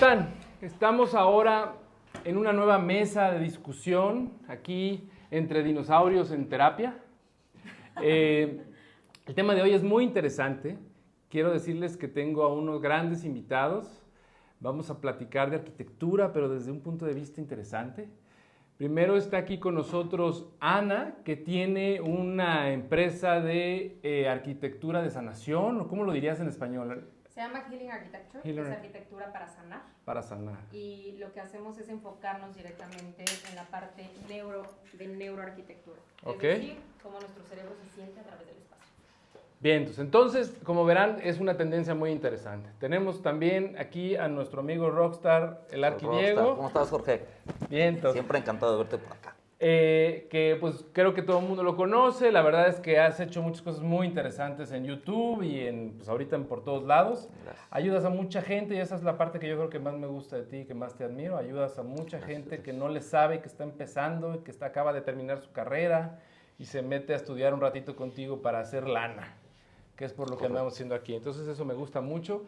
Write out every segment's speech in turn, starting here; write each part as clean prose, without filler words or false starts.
están? Estamos ahora en una nueva mesa de discusión aquí entre dinosaurios en terapia. El tema de hoy es muy interesante. Quiero decirles que tengo a unos grandes invitados. Vamos a platicar de arquitectura, pero desde un punto de vista interesante. Primero está aquí con nosotros Ana, que tiene una empresa de arquitectura de sanación, ¿o cómo lo dirías en español? Se llama Healing Architecture, Healing. es arquitectura para sanar. Para sanar. Y lo que hacemos es enfocarnos directamente en la parte de neuroarquitectura. Ok. Es decir, cómo nuestro cerebro se siente a través del espacio. Bien, entonces, como verán, es una tendencia muy interesante. Tenemos también aquí a nuestro amigo Rockstar, el Arquidiego. ¿Cómo estás, Jorge? Bien, entonces, Siempre encantado de verte por acá. que pues creo que todo el mundo lo conoce. La verdad es que has hecho muchas cosas muy interesantes en YouTube y pues ahorita por todos lados. Gracias. Ayudas a mucha gente y esa es la parte que yo creo que más me gusta de ti, que más te admiro. Ayudas a mucha gente que no le sabe, que está empezando, que acaba de terminar su carrera y se mete a estudiar un ratito contigo para hacer lana, que es por lo que andamos haciendo aquí. Entonces eso me gusta mucho.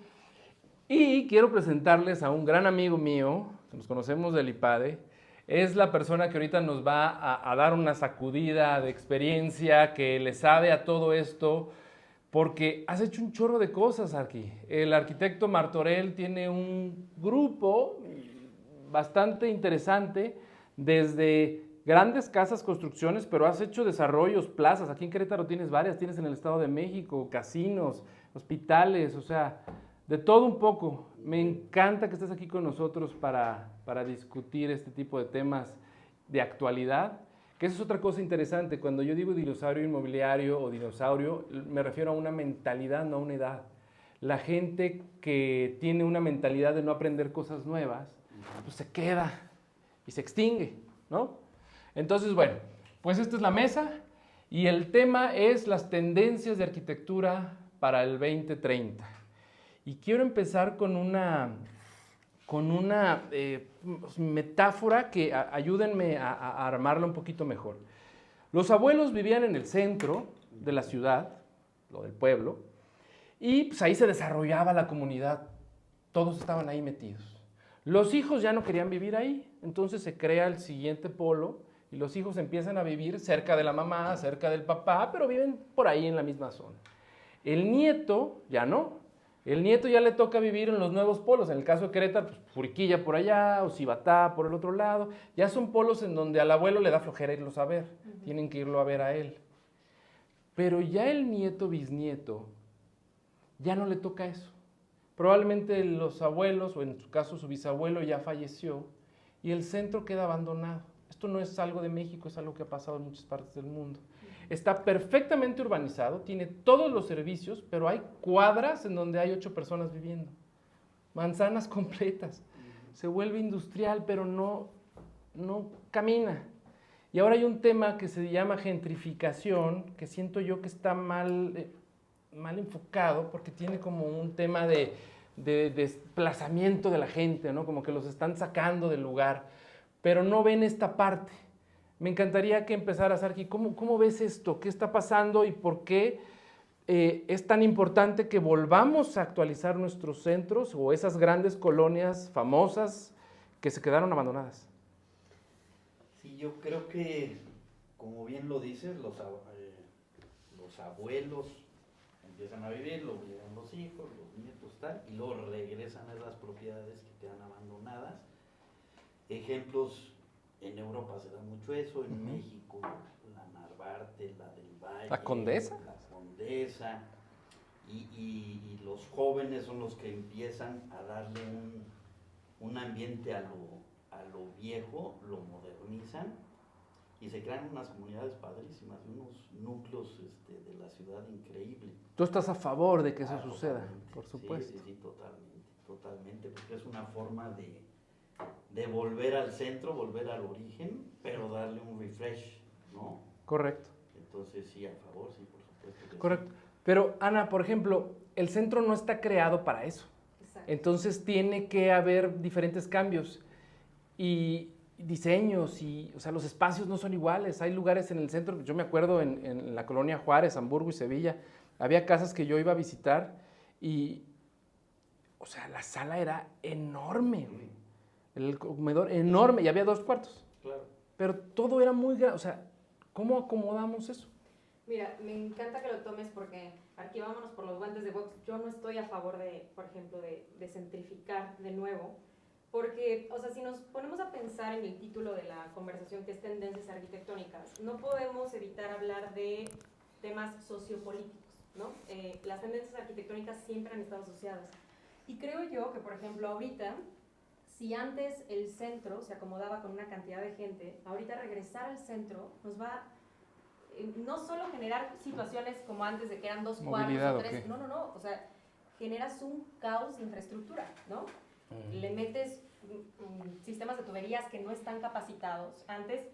Y quiero presentarles a un gran amigo mío, que nos conocemos del IPADE. Es la persona que ahorita nos va a dar una sacudida de experiencia, que le sabe a todo esto, porque has hecho un chorro de cosas aquí. El arquitecto Martorell tiene un grupo bastante interesante, desde grandes casas, construcciones, pero has hecho desarrollos, plazas. Aquí en Querétaro tienes varias, tienes en el Estado de México, casinos, hospitales, o sea, de todo un poco. Me encanta que estés aquí con nosotros para discutir este tipo de temas de actualidad, que eso es otra cosa interesante. Cuando yo digo dinosaurio inmobiliario o dinosaurio, me refiero a una mentalidad, no a una edad. La gente que tiene una mentalidad de no aprender cosas nuevas, pues se queda y se extingue, ¿no? Entonces, bueno, pues esta es la mesa y el tema es las tendencias de arquitectura para el 2030. Y quiero empezar con una metáfora que ayúdenme a armarla un poquito mejor. Los abuelos vivían en el centro de la ciudad, lo del pueblo, y pues ahí se desarrollaba la comunidad. Todos estaban ahí metidos. Los hijos ya no querían vivir ahí, entonces se crea el siguiente polo y los hijos empiezan a vivir cerca de la mamá, cerca del papá, pero viven por ahí en la misma zona. El nieto ya no. El nieto ya le toca vivir en los nuevos polos. En el caso de Querétaro, pues Juriquilla por allá, o Cibatá por el otro lado. Ya son polos en donde al abuelo le da flojera irlos a ver. Tienen que irlo a ver a él. Pero ya el nieto, bisnieto, ya no le toca eso. Probablemente los abuelos, o en su caso su bisabuelo, ya falleció y el centro queda abandonado. Esto no es algo de México, es algo que ha pasado en muchas partes del mundo. Está perfectamente urbanizado, tiene todos los servicios, pero hay cuadras en donde hay 8 personas viviendo. Manzanas completas. Se vuelve industrial, pero no camina. Y ahora hay un tema que se llama gentrificación, que siento yo que está mal enfocado, porque tiene como un tema de desplazamiento de la gente, ¿no? Como que los están sacando del lugar, pero no ven esta parte. Me encantaría que empezaras, Arqui. ¿Cómo ves esto? ¿Qué está pasando y por qué es tan importante que volvamos a actualizar nuestros centros o esas grandes colonias famosas que se quedaron abandonadas? Sí, yo creo que, como bien lo dices, los abuelos empiezan a vivir, luego llegan los hijos, los nietos, tal, y luego regresan a esas propiedades que quedan abandonadas. Ejemplos. En Europa se da mucho eso, en México, la Narvarte, la del Valle, ¿La Condesa? La Condesa, y los jóvenes son los que empiezan a darle un ambiente a lo viejo, lo modernizan, y se crean unas comunidades padrísimas, unos núcleos de la ciudad increíble. ¿Tú estás a favor de que eso suceda? Por supuesto. Sí, totalmente, porque es una forma de volver al centro, volver al origen, pero darle un refresh, ¿no? Correcto. Entonces sí, a favor, sí, por supuesto. Correcto. Sí. Pero Ana, por ejemplo, el centro no está creado para eso. Exacto. Entonces tiene que haber diferentes cambios y diseños, o sea, los espacios no son iguales. Hay lugares en el centro, yo me acuerdo en la colonia Juárez, Hamburgo y Sevilla, había casas que yo iba a visitar y o sea, la sala era enorme, güey. El comedor enorme y había 2 cuartos. Claro. Pero todo era muy grande, o sea, ¿cómo acomodamos eso? Mira, me encanta que lo tomes porque aquí vámonos por los guantes de box. Yo no estoy a favor de, por ejemplo, de centrificar de nuevo, porque, o sea, si nos ponemos a pensar en el título de la conversación, que es tendencias arquitectónicas, no podemos evitar hablar de temas sociopolíticos, ¿no? Las tendencias arquitectónicas siempre han estado asociadas. Y creo yo que, por ejemplo, ahorita, si antes el centro se acomodaba con una cantidad de gente, ahorita regresar al centro nos va no solo generar situaciones como antes de que eran 2 cuartos ¿Movilidad o o 3, qué? no, o sea, generas un caos de infraestructura, ¿no? Le metes sistemas de tuberías que no están capacitados. Antes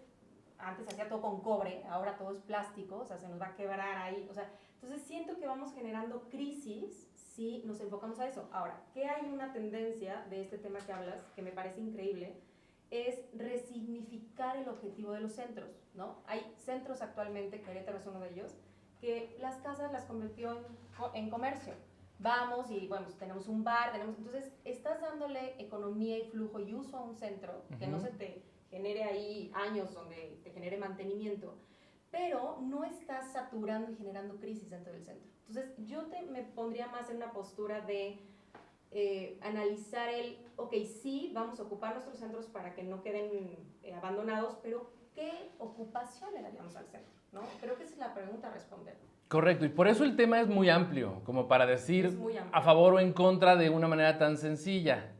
se hacía todo con cobre, ahora todo es plástico, o sea, se nos va a quebrar ahí, o sea, entonces siento que vamos generando crisis si nos enfocamos a eso. Ahora, ¿qué hay una tendencia de este tema que hablas, que me parece increíble? Es resignificar el objetivo de los centros, ¿no? Hay centros actualmente, Querétaro es uno de ellos, que las casas las convirtió en comercio. Vamos y, bueno, pues tenemos un bar, entonces estás dándole economía y flujo y uso a un centro, que no se te genere ahí años donde te genere mantenimiento, pero no estás saturando y generando crisis dentro del centro. Entonces yo me pondría más en una postura de analizar ok, sí, vamos a ocupar nuestros centros para que no queden abandonados, pero ¿qué ocupación le daríamos al centro? ¿No? Creo que esa es la pregunta a responder. Correcto, y por eso el tema es muy amplio, como para decir Es muy amplio. a favor o en contra de una manera tan sencilla.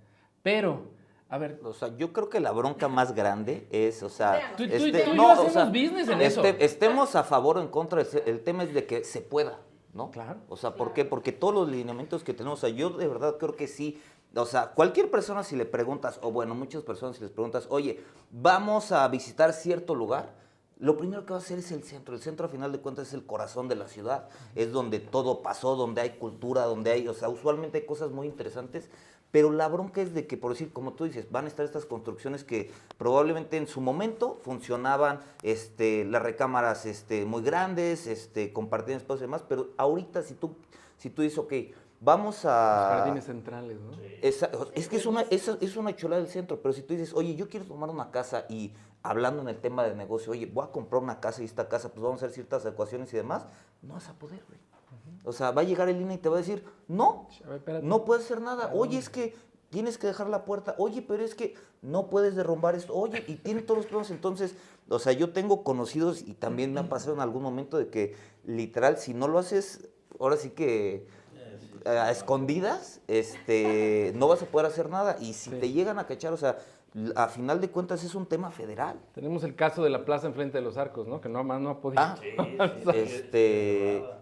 Pero, a ver, O sea, yo creo que la bronca más grande es, o sea... Tú y yo hacemos business en eso. Estemos a favor o en contra, el tema es de que se pueda, ¿no? Claro. O sea, ¿por Claro. qué? Porque todos los lineamientos que tenemos, o sea, yo de verdad creo que sí, o sea, cualquier persona si le preguntas, o bueno, muchas personas si les preguntas, oye, vamos a visitar cierto lugar, lo primero que va a hacer es el centro a final de cuentas es el corazón de la ciudad, es donde todo pasó, donde hay cultura, donde hay, o sea, usualmente hay cosas muy interesantes, pero la bronca es de que, por decir, como tú dices, van a estar estas construcciones que probablemente en su momento funcionaban, las recámaras muy grandes, compartían espacios y demás, pero ahorita si tú dices, ok, vamos a... Los jardines centrales, ¿no? Es que es una chulada del centro, pero si tú dices, oye, yo quiero tomar una casa y hablando en el tema de negocio, oye, voy a comprar una casa y esta casa, pues vamos a hacer ciertas ecuaciones y demás, no vas a poder, güey. O sea, va a llegar el INE y te va a decir, no, A ver, espérate. no puedes hacer nada. Oye, es que tienes que dejar la puerta. Oye, pero es que no puedes derrumbar esto. Oye, y tiene todos los problemas. Entonces, o sea, yo tengo conocidos y también me ha pasado en algún momento de que literal, si no lo haces, ahora sí que a escondidas, no vas a poder hacer nada. Y si Sí. te llegan a cachar, o sea, a final de cuentas es un tema federal. Tenemos el caso de la plaza enfrente de los Arcos, ¿no? Que no más no ha podido. Ah,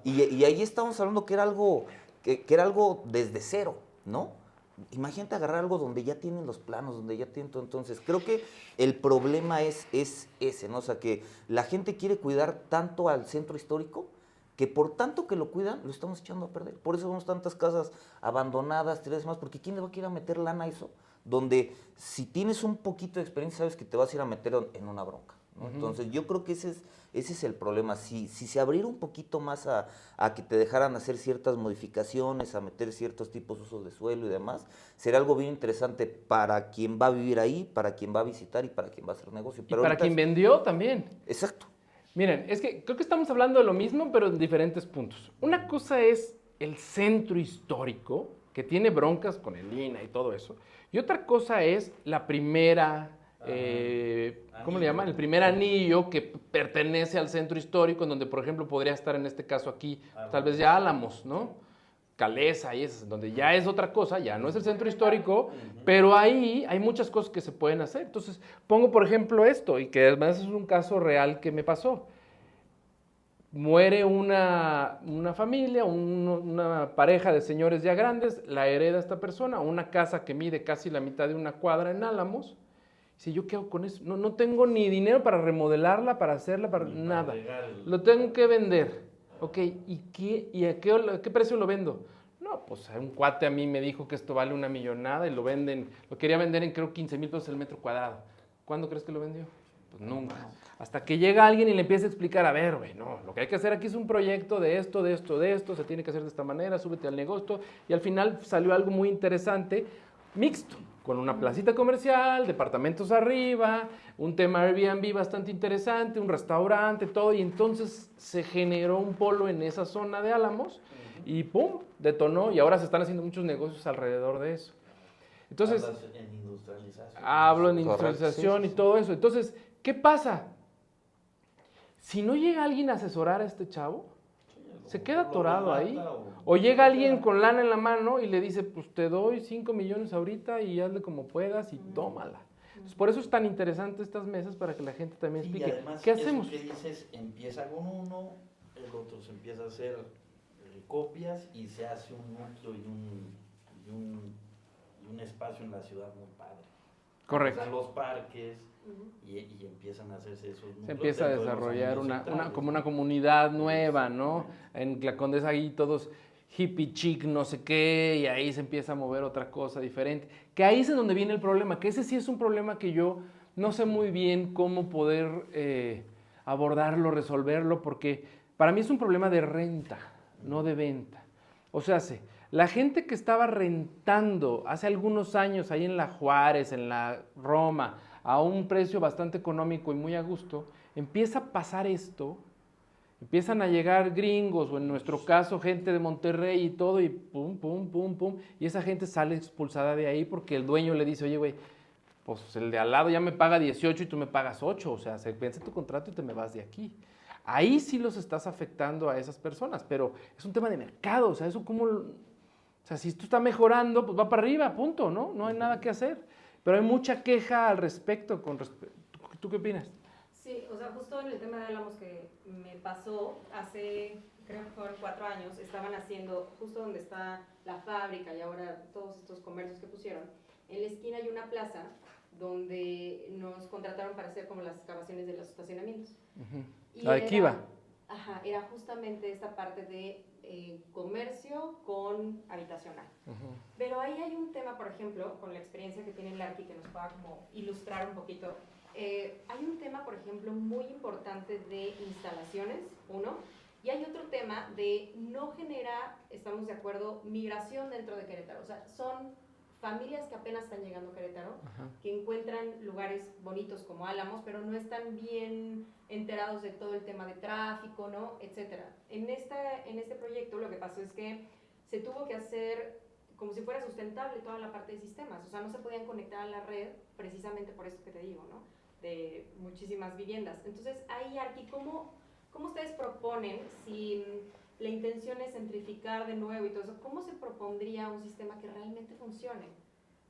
y ahí estamos hablando que era algo, que era algo desde cero, ¿no? Imagínate agarrar algo donde ya tienen los planos, donde ya tienen todo. Entonces, creo que el problema es ese, ¿no? O sea, que la gente quiere cuidar tanto al centro histórico que por tanto que lo cuidan, lo estamos echando a perder. Por eso vemos tantas casas abandonadas, tiradas y más, porque ¿quién le va a querer meter lana a eso? Donde si tienes un poquito de experiencia, sabes que te vas a ir a meter en una bronca, ¿no? Entonces, yo creo que ese es el problema. Si se abriera un poquito más a que te dejaran hacer ciertas modificaciones, a meter ciertos tipos de usos de suelo y demás, sería algo bien interesante para quien va a vivir ahí, para quien va a visitar y para quien va a hacer negocio. Y para quien vendió también. Exacto. Miren, es que creo que estamos hablando de lo mismo, pero en diferentes puntos. Una cosa es el centro histórico, que tiene broncas con el INAH y todo eso, y otra cosa es la primera, ¿cómo le llaman? El primer anillo que pertenece al centro histórico, en donde, por ejemplo, podría estar en este caso aquí, tal vez ya Álamos, ¿no? Calesa y eso, donde ya es otra cosa, ya no es el centro histórico, pero ahí hay muchas cosas que se pueden hacer. Entonces, pongo por ejemplo esto, y que además es un caso real que me pasó. Muere una familia, una pareja de señores ya grandes, la hereda esta persona, una casa que mide casi la mitad de una cuadra en Álamos. Si yo qué hago con eso, no tengo ni dinero para remodelarla, para hacerla, para nada. Lo tengo que vender. Ok, ¿y a qué precio lo vendo? No, pues un cuate a mí me dijo que esto vale una millonada y lo quería vender en creo 15,000 pesos el metro cuadrado. ¿Cuándo crees que lo vendió? Pues nunca. Hasta que llega alguien y le empieza a explicar, a ver, güey, no, lo que hay que hacer aquí es un proyecto de esto, de esto, de esto, se tiene que hacer de esta manera, súbete al negocio. Y al final salió algo muy interesante, mixto, con una placita comercial, departamentos arriba, un tema Airbnb bastante interesante, un restaurante, todo. Y entonces se generó un polo en esa zona de Álamos y ¡pum! Detonó. Y ahora se están haciendo muchos negocios alrededor de eso. Entonces, Hablas en industrialización. hablo en Correcto, industrialización sí, y sí. todo eso. Entonces, ¿qué pasa? Si no llega alguien a asesorar a este chavo, se queda atorado ahí. O llega alguien con lana en la mano y le dice, pues te doy 5 millones ahorita y hazle como puedas y tómala. Entonces, por eso es tan interesante estas mesas para que la gente también Sí, y explique. además, ¿Qué eso hacemos? que dices, empieza con uno, el otro se empieza a hacer copias y se hace un núcleo y un espacio en la ciudad muy padre. Correcto. Están los parques Ujú. y empiezan a hacerse esos núcleos. Se empieza a dentro de los desarrollar anillos centrales, como ¿no? una comunidad nueva, ¿no? En la Condesa ahí todos hippie chic, no sé qué, y ahí se empieza a mover otra cosa diferente. Que ahí es en donde viene el problema, que ese sí es un problema que yo no sé muy bien cómo poder abordarlo, resolverlo, porque para mí es un problema de renta, no de venta. O sea, la gente que estaba rentando hace algunos años ahí en la Juárez, en la Roma, a un precio bastante económico y muy a gusto, empieza a pasar esto, empiezan a llegar gringos o en nuestro caso gente de Monterrey y todo y pum, pum, pum, pum, y esa gente sale expulsada de ahí porque el dueño le dice, oye, güey, pues el de al lado ya me paga 18 y tú me pagas 8, o sea, se vence tu contrato y te me vas de aquí. Ahí sí los estás afectando a esas personas, pero es un tema de mercado, o sea, eso como, o sea, si esto está mejorando, pues va para arriba, punto, ¿no? No hay nada que hacer. Pero hay mucha queja al respecto. ¿Tú qué opinas? Sí, o sea, justo en el tema de Álamos que me pasó hace, creo que fueron 4 años, estaban haciendo, justo donde está la fábrica y ahora todos estos comercios que pusieron, en la esquina hay una plaza donde nos contrataron para hacer como las excavaciones de los estacionamientos. Y La de Kiva. Ajá, era justamente esta parte de comercio con habitacional. Pero ahí hay un tema, por ejemplo, con la experiencia que tiene Larky, que nos pueda como ilustrar un poquito. Hay un tema, por ejemplo, muy importante de instalaciones, uno, y hay otro tema de no genera, estamos de acuerdo, migración dentro de Querétaro. O sea, son familias que apenas están llegando a Querétaro, que encuentran lugares bonitos como Álamos, pero no están bien enterados de todo el tema de tráfico, ¿no? Etcétera. En este proyecto lo que pasó es que se tuvo que hacer como si fuera sustentable toda la parte de sistemas, o sea, no se podían conectar a la red precisamente por esto que te digo, ¿no? De muchísimas viviendas. Entonces, ahí, Arqui, ¿cómo ustedes proponen, si la intención es centrificar de nuevo y todo eso, cómo se propondría un sistema que realmente funcione,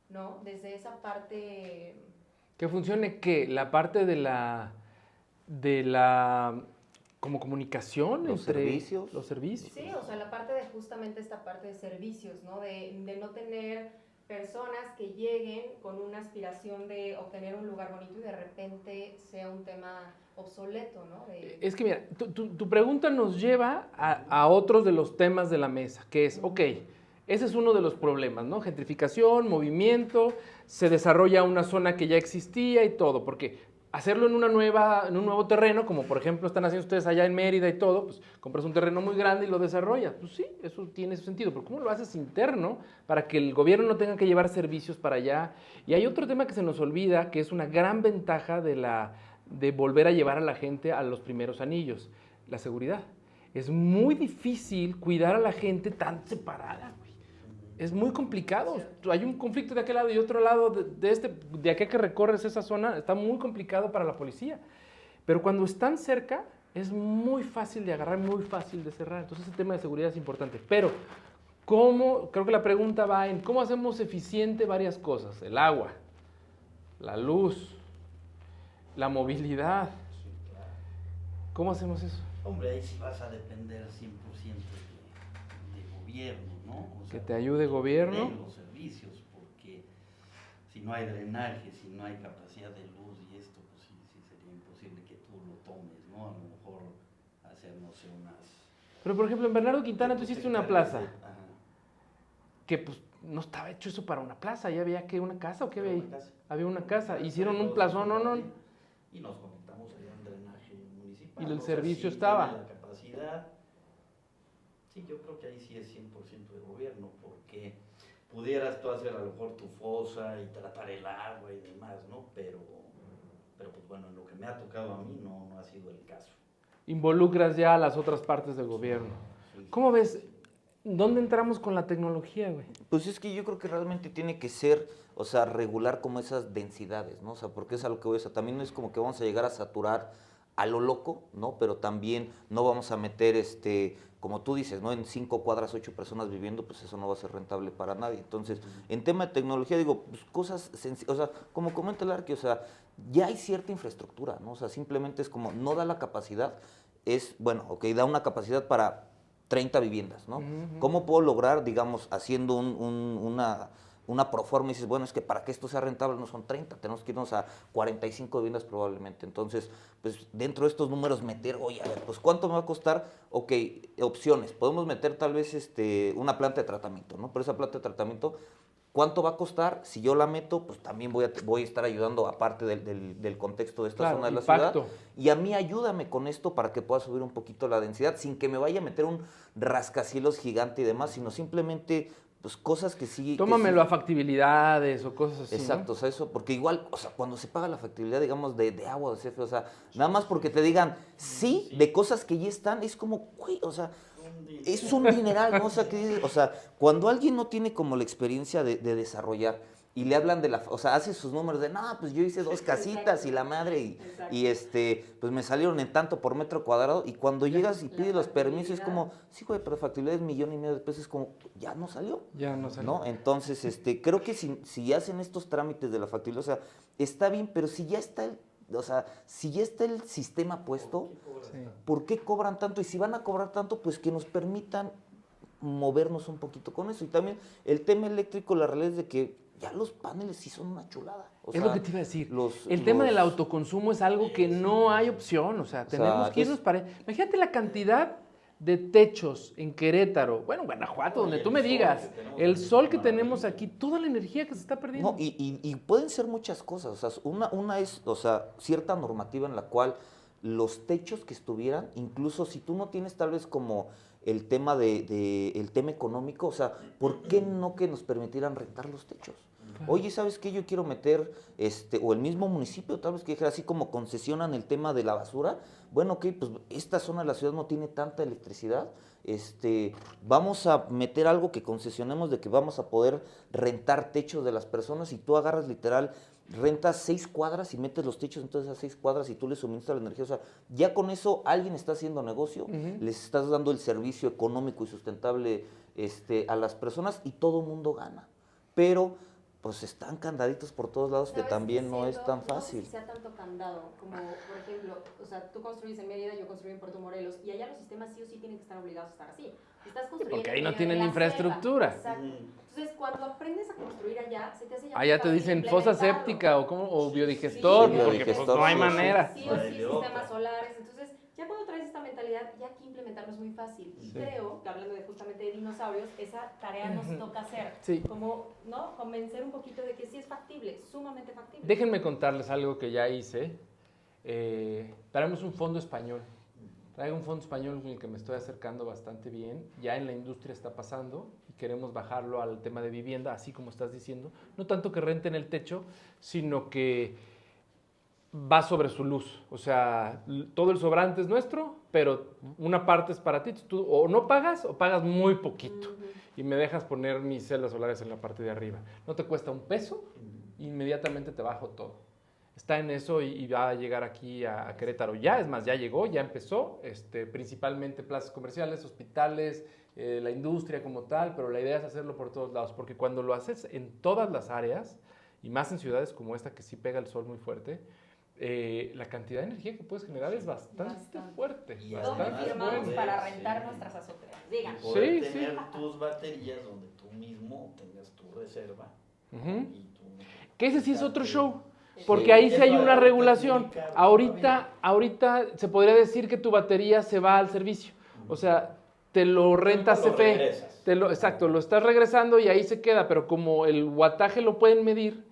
¿no? Desde esa parte... Que funcione, ¿qué? La parte de la como comunicación Los entre servicios. los servicios. Sí, o sea, la parte de justamente esta parte de servicios, ¿no? De no tener personas que lleguen con una aspiración de obtener un lugar bonito y de repente sea un tema obsoleto, ¿no? Es que mira, tu pregunta nos lleva a otros de los temas de la mesa, que es, ok, ese es uno de los problemas, ¿no? Gentrificación, movimiento, se desarrolla una zona que ya existía y todo, porque hacerlo en un nuevo terreno, como por ejemplo están haciendo ustedes allá en Mérida y todo, pues compras un terreno muy grande y lo desarrollas. Pues sí, eso tiene su sentido, pero ¿cómo lo haces interno para que el gobierno no tenga que llevar servicios para allá? Y hay otro tema que se nos olvida, que es una gran ventaja de volver a llevar a la gente a los primeros anillos, la seguridad. Es muy difícil cuidar a la gente tan separada, güey. Es muy complicado. Hay un conflicto de aquel lado y otro lado de aquí que recorres esa zona, está muy complicado para la policía. Pero cuando están cerca, es muy fácil de agarrar, muy fácil de cerrar. Entonces, ese tema de seguridad es importante. Pero, creo que la pregunta va en cómo hacemos eficiente varias cosas. El agua, la luz, la movilidad. Sí, claro. ¿Cómo hacemos eso? Hombre, ahí sí vas a depender 100% de gobierno, ¿no? O Que sea, te ayude gobierno. de los servicios, porque si no hay drenaje, si no hay capacidad de luz y esto, pues sí sería imposible que tú lo tomes, ¿no? A lo mejor hacer, no sé, unas... Pero, por ejemplo, en Bernardo Quintana tú Pues, hiciste una hectáreas plaza, ajá. que pues no estaba hecho eso para una plaza, ya había que una casa o qué había Era ahí. una casa. Había una casa, hicieron un Todos plazón, no. Y nos conectamos y el o sea, servicio sí estaba. tiene la capacidad. Sí, yo creo que ahí sí es 100% de gobierno, porque pudieras tú hacer a lo mejor tu fosa y tratar el agua y demás, ¿no? Pero pues bueno, en lo que me ha tocado a mí no ha sido el caso. Involucras ya a las otras partes del gobierno. Sí. ¿Cómo ves? ¿Dónde entramos con la tecnología, güey? Pues es que yo creo que realmente tiene que ser, o sea, regular como esas densidades, ¿no? O sea, porque es a lo que voy, o sea, también no es como que vamos a llegar a saturar a lo loco, ¿no? Pero también no vamos a meter, como tú dices, ¿no? En 5 cuadras, 8 personas viviendo, pues eso no va a ser rentable para nadie. Entonces, en tema de tecnología, digo, pues cosas sencillas, o sea, como comenta el Arqui, o sea, ya hay cierta infraestructura, ¿no? O sea, simplemente es como, no da la capacidad, es, bueno, ok, da una capacidad para 30 viviendas, ¿no? ¿Cómo puedo lograr, digamos, haciendo una proforma y dices, bueno, es que para que esto sea rentable no son 30, tenemos que irnos a 45 viviendas probablemente. Entonces, pues dentro de estos números meter, oye, a ver, pues ¿cuánto me va a costar? Ok, opciones, podemos meter tal vez una planta de tratamiento, ¿no? Pero esa planta de tratamiento, ¿cuánto va a costar? Si yo la meto, pues también voy a estar ayudando, aparte del contexto de esta Claro, zona de la impacto. ciudad. Y a mí ayúdame con esto para que pueda subir un poquito la densidad, sin que me vaya a meter un rascacielos gigante y demás, sino simplemente, pues cosas que sí... Tómamelo a factibilidades o cosas así, Exacto, ¿no? o sea, eso, porque igual, o sea, cuando se paga la factibilidad, digamos, de agua, de CFE, o sea, nada más porque te digan sí de cosas que ya están, es como, güey, o sea, es un dineral, ¿no? O sea, cuando alguien no tiene como la experiencia de desarrollar y le hablan o sea, hace sus números de, no, pues yo hice 2 casitas y la madre, pues me salieron en tanto por metro cuadrado, y cuando llegas y pides los permisos, es como, sí, güey, pero factibilidad es 1.5 millones de pesos, es como, ya no salió. Ya no salió. ¿No? Entonces, creo que si hacen estos trámites de la factibilidad, o sea, está bien, pero si ya está si ya está el sistema puesto, Sí. ¿por qué cobran tanto? Y si van a cobrar tanto, pues que nos permitan movernos un poquito con eso. Y también el tema eléctrico, la realidad es de que ya los paneles sí son una chulada. O Es sea, lo que te iba a decir. los- El tema los- del autoconsumo es algo que no hay opción. O sea, tenemos que irnos para... Imagínate la cantidad de techos en Querétaro, bueno, en Guanajuato, donde tú me digas, el sol que tenemos aquí, toda la energía que se está perdiendo. No, y pueden ser muchas cosas. O sea, una es, o sea, cierta normativa en la cual los techos que estuvieran, incluso si tú no tienes tal vez como el tema el tema económico, o sea, ¿por qué no que nos permitieran rentar los techos? Oye, ¿sabes qué? Yo quiero meter, o el mismo municipio, tal vez que dijera así como concesionan el tema de la basura. Bueno, ok, pues esta zona de la ciudad no tiene tanta electricidad. Vamos a meter algo que concesionemos de que vamos a poder rentar techos de las personas, y tú agarras literal, rentas 6 cuadras y metes los techos en todas esas 6 cuadras y tú les suministras la energía. O sea, ya con eso alguien está haciendo negocio, les estás dando el servicio económico y sustentable a las personas, y todo el mundo gana. Pero pues están candaditos por todos lados, que ¿Sabes? también no es Siento, tan no sé fácil. si sea tanto candado, como por ejemplo, o sea, tú construyes en Mérida, yo construyo en Puerto Morelos, y allá los sistemas sí o sí tienen que estar obligados a estar así. Estás construyendo porque ahí no en medio tienen de la infraestructura. selva. Exacto. Entonces, cuando aprendes a construir allá, se te hace ya Allá muy te fácil dicen fosa implementarlo. séptica o biodigestor, Sí, porque biodigestor, pues, no hay sí o sí. manera. Sí o sí, sistemas solares. Entonces, ya cuando traes esta mentalidad, ya aquí implementarlo es muy fácil. Y creo que hablando justamente de dinosaurios, esa tarea nos toca hacer. Sí. Como, ¿no? Convencer un poquito de que sí es factible, sumamente factible. Déjenme contarles algo que ya hice. Traemos un fondo español. Traigo un fondo español con el que me estoy acercando bastante bien. Ya en la industria está pasando y queremos bajarlo al tema de vivienda, así como estás diciendo. No tanto que renten el techo, sino que va sobre su luz. O sea, todo el sobrante es nuestro, pero una parte es para ti. Tú o no pagas o pagas muy poquito. Y me dejas poner mis celdas solares en la parte de arriba. No te cuesta un peso, inmediatamente te bajo todo. Está en eso y va a llegar aquí a Querétaro ya, es más, ya llegó, ya empezó, principalmente plazas comerciales, hospitales, la industria como tal, pero la idea es hacerlo por todos lados, porque cuando lo haces en todas las áreas, y más en ciudades como esta que sí pega el sol muy fuerte, la cantidad de energía que puedes generar es bastante fuerte. Y ¿Dónde además firmamos poder, para rentar sí. nuestras azoteas? Digan. Poder Sí, sí. tener tus baterías donde tú mismo tengas tu reserva. Ujú. Y tú Que ese sí es otro show, Sí. porque ahí sí hay Eso una ahorita regulación. es muy caro Ahorita se podría decir que tu batería se va al servicio. O sea, te lo rentas Lo CFE. regresas. Exacto, lo estás regresando y ahí se queda, pero como el wattaje lo pueden medir,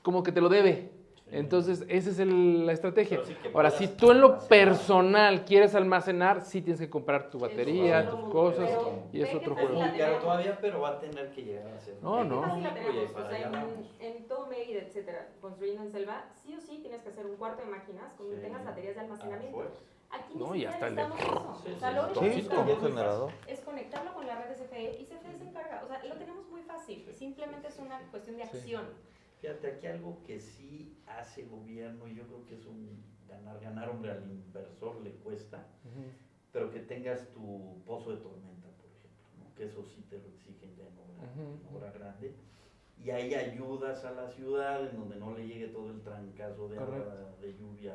como que te lo debe. Entonces, esa es la estrategia. Pero sí que Ahora, puedas si tú en lo almacenar. personal quieres almacenar, sí tienes que comprar tu batería, Pero tus cosas, pero y es ve otro qué Es juego. fácil la muy caro tenemos. todavía, pero va a tener que llegar a ser. No, Qué no. fácil la Oye, tenemos, para o sea, allá vamos. en todo Mérida, etcétera, construyendo en selva, sí o sí tienes que hacer un cuarto de máquinas donde Sí. tengas baterías de almacenamiento. Ah, fuerza. Aquí No, ni y siquiera hasta el de- necesitamos eso. Sí, O sea, sí, lo sí. único Sí, que con necesitamos un generador. es conectarlo con la red SFE y CFE se encarga. O sea, lo tenemos muy fácil. Simplemente es una cuestión de Sí. acción. Fíjate, aquí algo que sí hace el gobierno, y yo creo que es un ganar, hombre, al inversor le cuesta, pero que tengas tu pozo de tormenta, por ejemplo, ¿no? Que eso sí te lo exigen ya en obra grande. Y ahí ayudas a la ciudad en donde no le llegue todo el trancazo de agua, de lluvia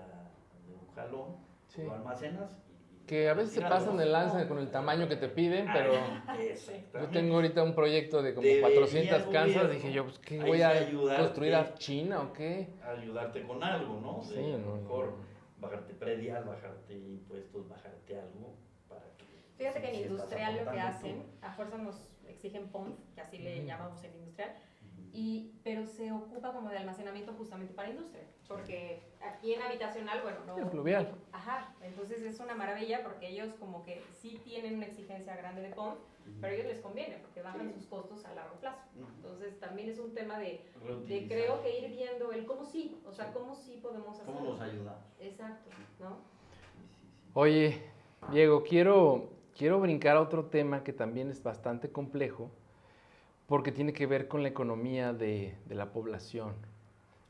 de un jalón, Sí. lo almacenas. Que a veces se pasan de lanza con el tamaño que te piden, pero yo tengo ahorita un proyecto de como Debería 400 el casas, gobierno dije yo, pues ¿qué ahí voy sí a ayudarte. construir a China o qué? Ayudarte con algo, ¿no? Sí, De, a no, lo mejor no. bajarte predial, bajarte impuestos, bajarte algo para que... Fíjate que en si estás industrial lo que aportando hacen, tú. a fuerza nos exigen PON, que así le Ujú. llamamos en industrial, Ujú. pero se ocupa como de almacenamiento justamente para industria, porque aquí en habitacional, bueno, no... El pluvial. Ajá, entonces es una maravilla porque ellos como que sí tienen una exigencia grande de PON, pero a ellos les conviene porque bajan sus costos a largo plazo. Ujú. Entonces también es un tema de Reutilizar. creo que ir viendo el cómo sí, o sea, cómo sí podemos hacerlo. ¿Cómo nos ayudamos? Exacto, ¿no? Sí, sí, sí. Oye, Diego, quiero brincar a otro tema que también es bastante complejo, porque tiene que ver con la economía de la población.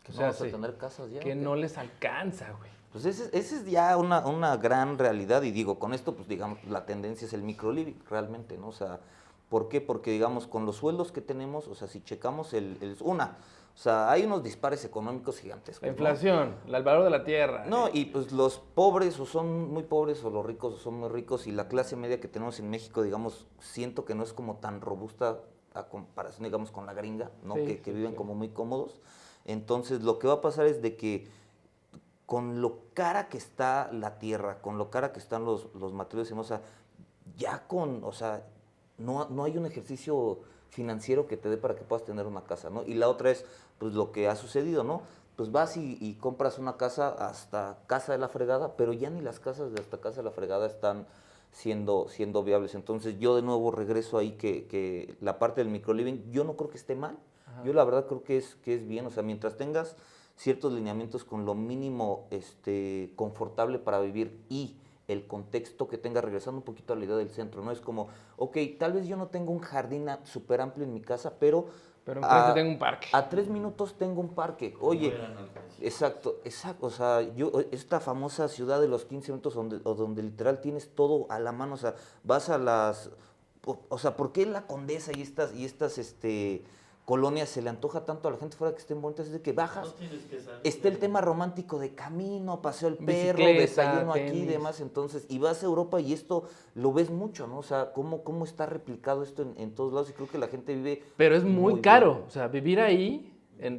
Que O no sea, vamos a sí, tener casas ya. que ¿o qué? no les alcanza, güey. Pues ese es ya una gran realidad y digo, con esto pues digamos, la tendencia es el microliving realmente, ¿no? O sea, ¿por qué? Porque digamos, con los sueldos que tenemos, o sea, si checamos o sea, hay unos dispares económicos gigantescos, La ¿no? inflación, el valor de la tierra. No, y pues los pobres o son muy pobres o los ricos o son muy ricos y la clase media que tenemos en México, digamos, siento que no es como tan robusta a comparación, digamos, con la gringa, ¿no? Sí, que sí, viven sí. como muy cómodos. Entonces, lo que va a pasar es de que con lo cara que está la tierra, con lo cara que están los materiales, o sea, o sea, no hay un ejercicio financiero que te dé para que puedas tener una casa, ¿no? Y la otra es, pues, lo que ha sucedido, ¿no? Pues vas y compras una casa hasta casa de la fregada, pero ya ni las casas de hasta casa de la fregada están siendo viables. Entonces, yo de nuevo regreso ahí que la parte del microliving, yo no creo que esté mal. Ajá. Yo la verdad creo que es bien, o sea, mientras tengas ciertos lineamientos con lo mínimo confortable para vivir y el contexto que tenga, regresando un poquito a la idea del centro, ¿no? Es como, ok, tal vez yo no tengo un jardín súper amplio en mi casa, pero enfrente tengo un parque. a 3 minutos tengo un parque. Oye, No eran alcances. exacto. O sea, esta famosa ciudad de los 15 minutos donde literal tienes todo a la mano, o sea, vas a o sea, ¿por qué la Condesa y estas colonias se le antoja tanto a la gente fuera que estén bonitas? Es de que No bajas, tienes que salir. está el tema romántico de camino, paseo el perro, Bicicleta, desayuno aquí y tenis. demás, entonces, y vas a Europa y esto lo ves mucho, ¿no? O sea, cómo está replicado esto en todos lados y creo que la gente vive Pero es muy bien. caro. O sea, vivir ahí,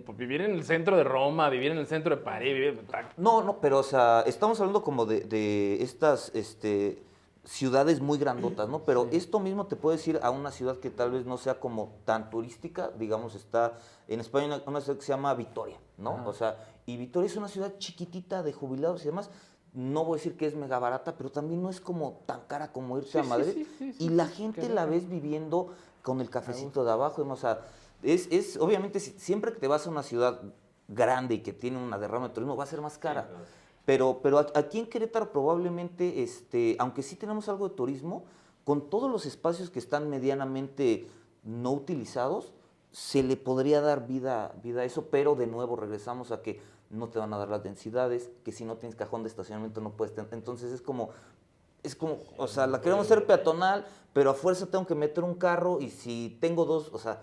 pues, vivir en el centro de Roma, vivir en el centro de París, No, pero o sea, estamos hablando como de estas ciudades muy grandotas, ¿no? Pero Sí. esto mismo te puedes ir a una ciudad que tal vez no sea como tan turística, digamos, está en España una ciudad que se llama Vitoria, ¿no? Ajá. O sea, y Vitoria es una ciudad chiquitita de jubilados y demás. No voy a decir que es mega barata, pero también no es como tan cara como irse Sí, a sí, Madrid. sí, y sí, la sí, gente qué la rico. ves viviendo con el cafecito de abajo, ¿no? O sea, es obviamente, siempre que te vas a una ciudad grande y que tiene una derrama de turismo, va a ser más cara. Sí, claro. Pero aquí en Querétaro probablemente, aunque sí tenemos algo de turismo, con todos los espacios que están medianamente no utilizados, se le podría dar vida a eso, pero de nuevo regresamos a que no te van a dar las densidades, que si no tienes cajón de estacionamiento no puedes tener. Entonces es como, o sea, la queremos hacer peatonal, pero a fuerza tengo que meter un carro y si tengo dos, o sea,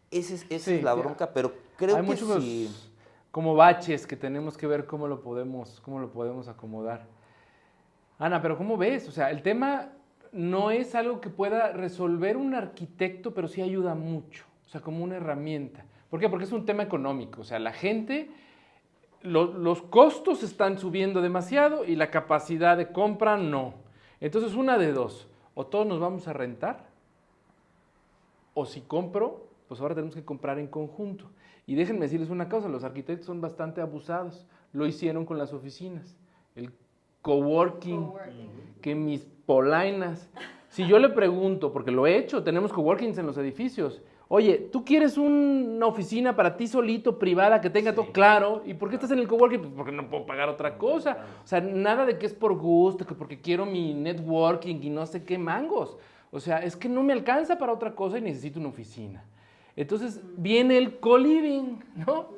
esa Sí, es la sí. bronca, pero creo Hay que muchos sí. como baches que tenemos que ver cómo lo podemos acomodar. Ana, pero ¿cómo ves? O sea, el tema no es algo que pueda resolver un arquitecto, pero sí ayuda mucho. O sea, como una herramienta. ¿Por qué? Porque es un tema económico. O sea, la gente, los costos están subiendo demasiado y la capacidad de compra no. Entonces, una de dos. O todos nos vamos a rentar, o si compro, pues ahora tenemos que comprar en conjunto. Y déjenme decirles una cosa, los arquitectos son bastante abusados. Lo hicieron con las oficinas. El coworking, que mis polainas. Si yo le pregunto, porque lo he hecho, tenemos coworkings en los edificios. Oye, ¿tú quieres una oficina para ti solito, privada, que tenga todo claro? ¿Y por qué estás en el coworking? Pues porque no puedo pagar otra cosa. O sea, nada de que es por gusto, que porque quiero mi networking y no sé qué mangos. O sea, es que no me alcanza para otra cosa y necesito una oficina. Entonces viene el co-living, ¿no?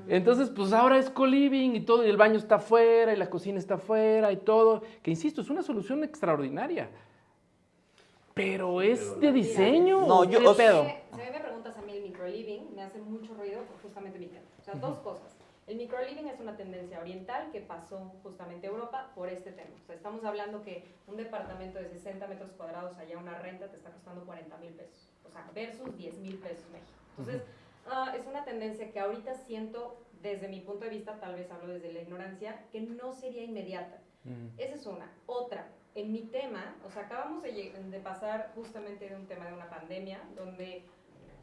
Entonces, pues ahora es co-living y todo, y el baño está afuera, y la cocina está afuera, y todo. Que insisto, es una solución extraordinaria. Pero es de diseño. No, ¿o yo- ¿qué o- pedo? Si a mí me preguntas a mí el microliving, me hace mucho ruido por justamente mi tema. O sea, dos cosas. El microliving es una tendencia oriental que pasó justamente a Europa por este tema. O sea, estamos hablando que un departamento de 60 metros cuadrados allá una renta te está costando 40,000 pesos. O sea, versus 10,000 pesos México. Entonces, es una tendencia que ahorita siento, desde mi punto de vista, tal vez hablo desde la ignorancia, que no sería inmediata. Esa es una. Otra, en mi tema, o sea, acabamos de pasar justamente de un tema de una pandemia, donde